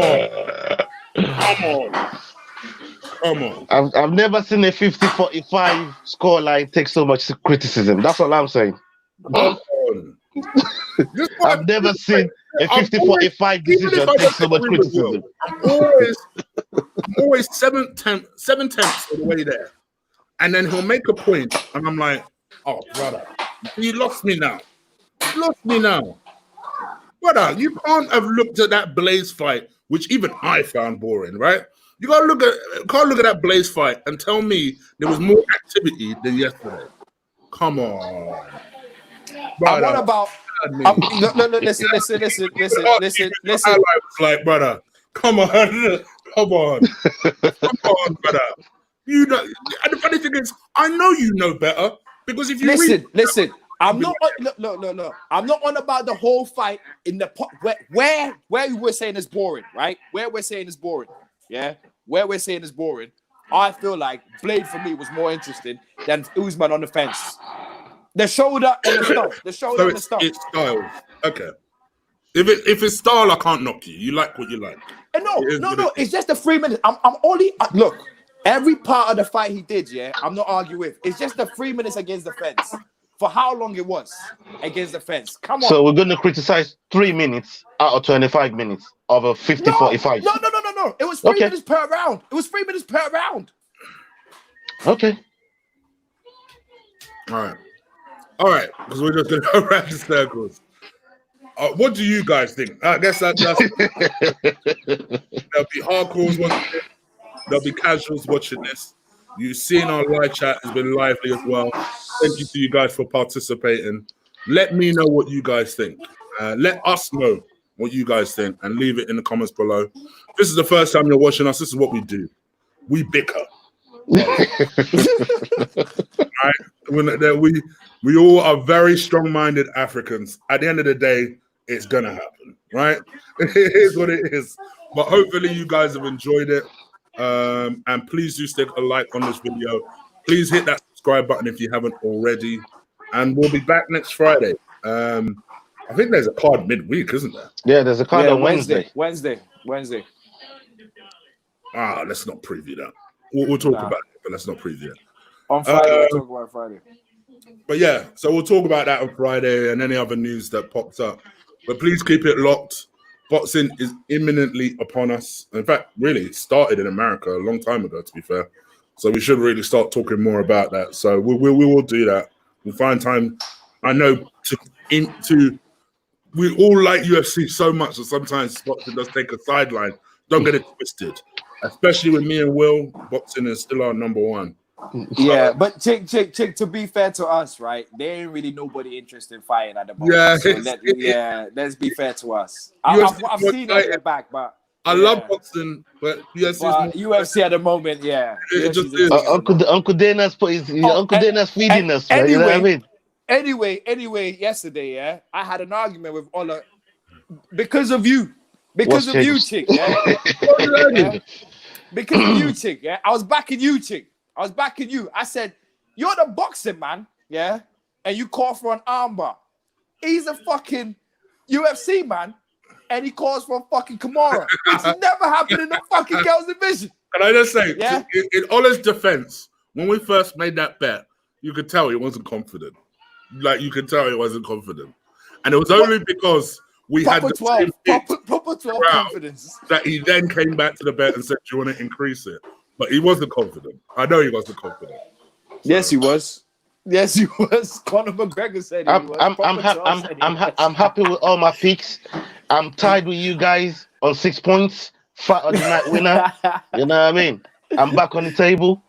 on. I've never seen a 50-45 scoreline take so much criticism. That's all I'm saying. I've never seen a 50-45 decision take so much criticism. I'm always 7 tenths of the way there. And then he'll make a point, and I'm like, oh, brother, you lost me now. Brother, you can't have looked at that Blaze fight, which even I found boring, right? You can't look at that Blaze fight and tell me there was more activity than yesterday. Come on. Brother, what about... listen. I was like, brother, come on, brother. You know, and the funny thing is, I know you know better because if you listen. I'm not. Look. I'm not on about the whole fight in the where we're saying it's boring, right? Where we're saying it's boring, yeah. Where we're saying it's boring, I feel like Blade for me was more interesting than Usman on the fence. The shoulder and the stump. It's style. Okay. If it's style, I can't knock you. You like what you like. And no. It's just the 3 minutes. I'm only look. Every part of the fight he did, I'm not arguing with. It's just the 3 minutes against the fence. For how long it was against the fence. Come on. So we're going to criticize 3 minutes out of 25 minutes of a 50-45. No. It was 3 minutes per round. Okay. All right. Because we're just going to go around in circles. What do you guys think? I guess that's there'll be hardcores watching it. There'll be casuals watching this. You've seen our live chat has been lively as well. Thank you to you guys for participating. Let me know what you guys think. Let us know what you guys think and leave it in the comments below. If this is the first time you're watching us, this is what we do. We bicker. Right? We all are very strong-minded Africans. At the end of the day, it's gonna happen, right? It is what it is. But hopefully you guys have enjoyed it. And please do stick a like on this video. Please hit that subscribe button if you haven't already. And we'll be back next Friday. I think there's a card midweek, isn't there? Yeah, there's a card on Wednesday. Wednesday. Let's not preview that. We'll talk about it, but let's not preview it. On Friday, we'll talk about Friday. But yeah, so we'll talk about that on Friday and any other news that pops up. But please keep it locked. Boxing is imminently upon us. In fact, really, it started in America a long time ago, to be fair. So we should really start talking more about that. So we will do that. We'll find time. I know we all like UFC so much that sometimes boxing does take a sideline. Don't get it twisted. Especially with me and Will, boxing is still our number one. Yeah, but Chig, to be fair to us, right? There ain't really nobody interested in fighting at the moment. Let's be fair to us. I've seen it in the back, but I love boxing, but UFC at the moment, it just is. Uncle Dana's feeding us. Anyway, you know what I mean? Anyway, yesterday, I had an argument with Ola because of you. Because of you, Chig, Because of you, Chig, I was backing you, Chig. I said, you're the boxing man, and you call for an armbar. He's a fucking UFC man, and he calls for a fucking Kimura, which never happened in the fucking girls division. Can I just say, in Ola's defense, when we first made that bet, you could tell he wasn't confident. Like, you could tell he wasn't confident. And it was only because we had the 12, proper 12 confidence that he then came back to the bet and said, do you want to increase it? But he wasn't confident. I know he wasn't confident. So. Yes, he was. Conor McGregor said he was. I'm happy with all my picks. I'm tied with you guys on 6 points. Fight of the night winner. You know what I mean? I'm back on the table.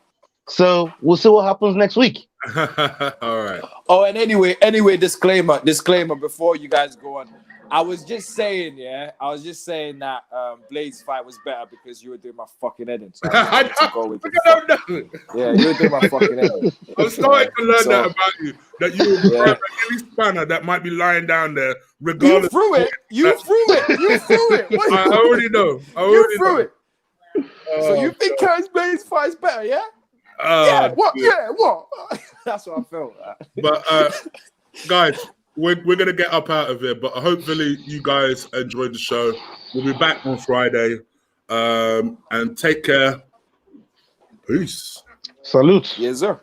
So we'll see what happens next week. All right. Oh, and anyway, disclaimer before you guys go on. I was just saying that Blade's fight was better because you were doing my fucking head in. So you were doing my fucking head in. I'm starting to learn that about you. That you were any spanner that might be lying down there, regardless. You threw it. I already know. You threw it. So you think Blade's fight is better, yeah? What? That's what I felt. But guys, we're gonna get up out of here. But hopefully you guys enjoyed the show. We'll be back on Friday. And take care. Peace. Salute. Yes, sir.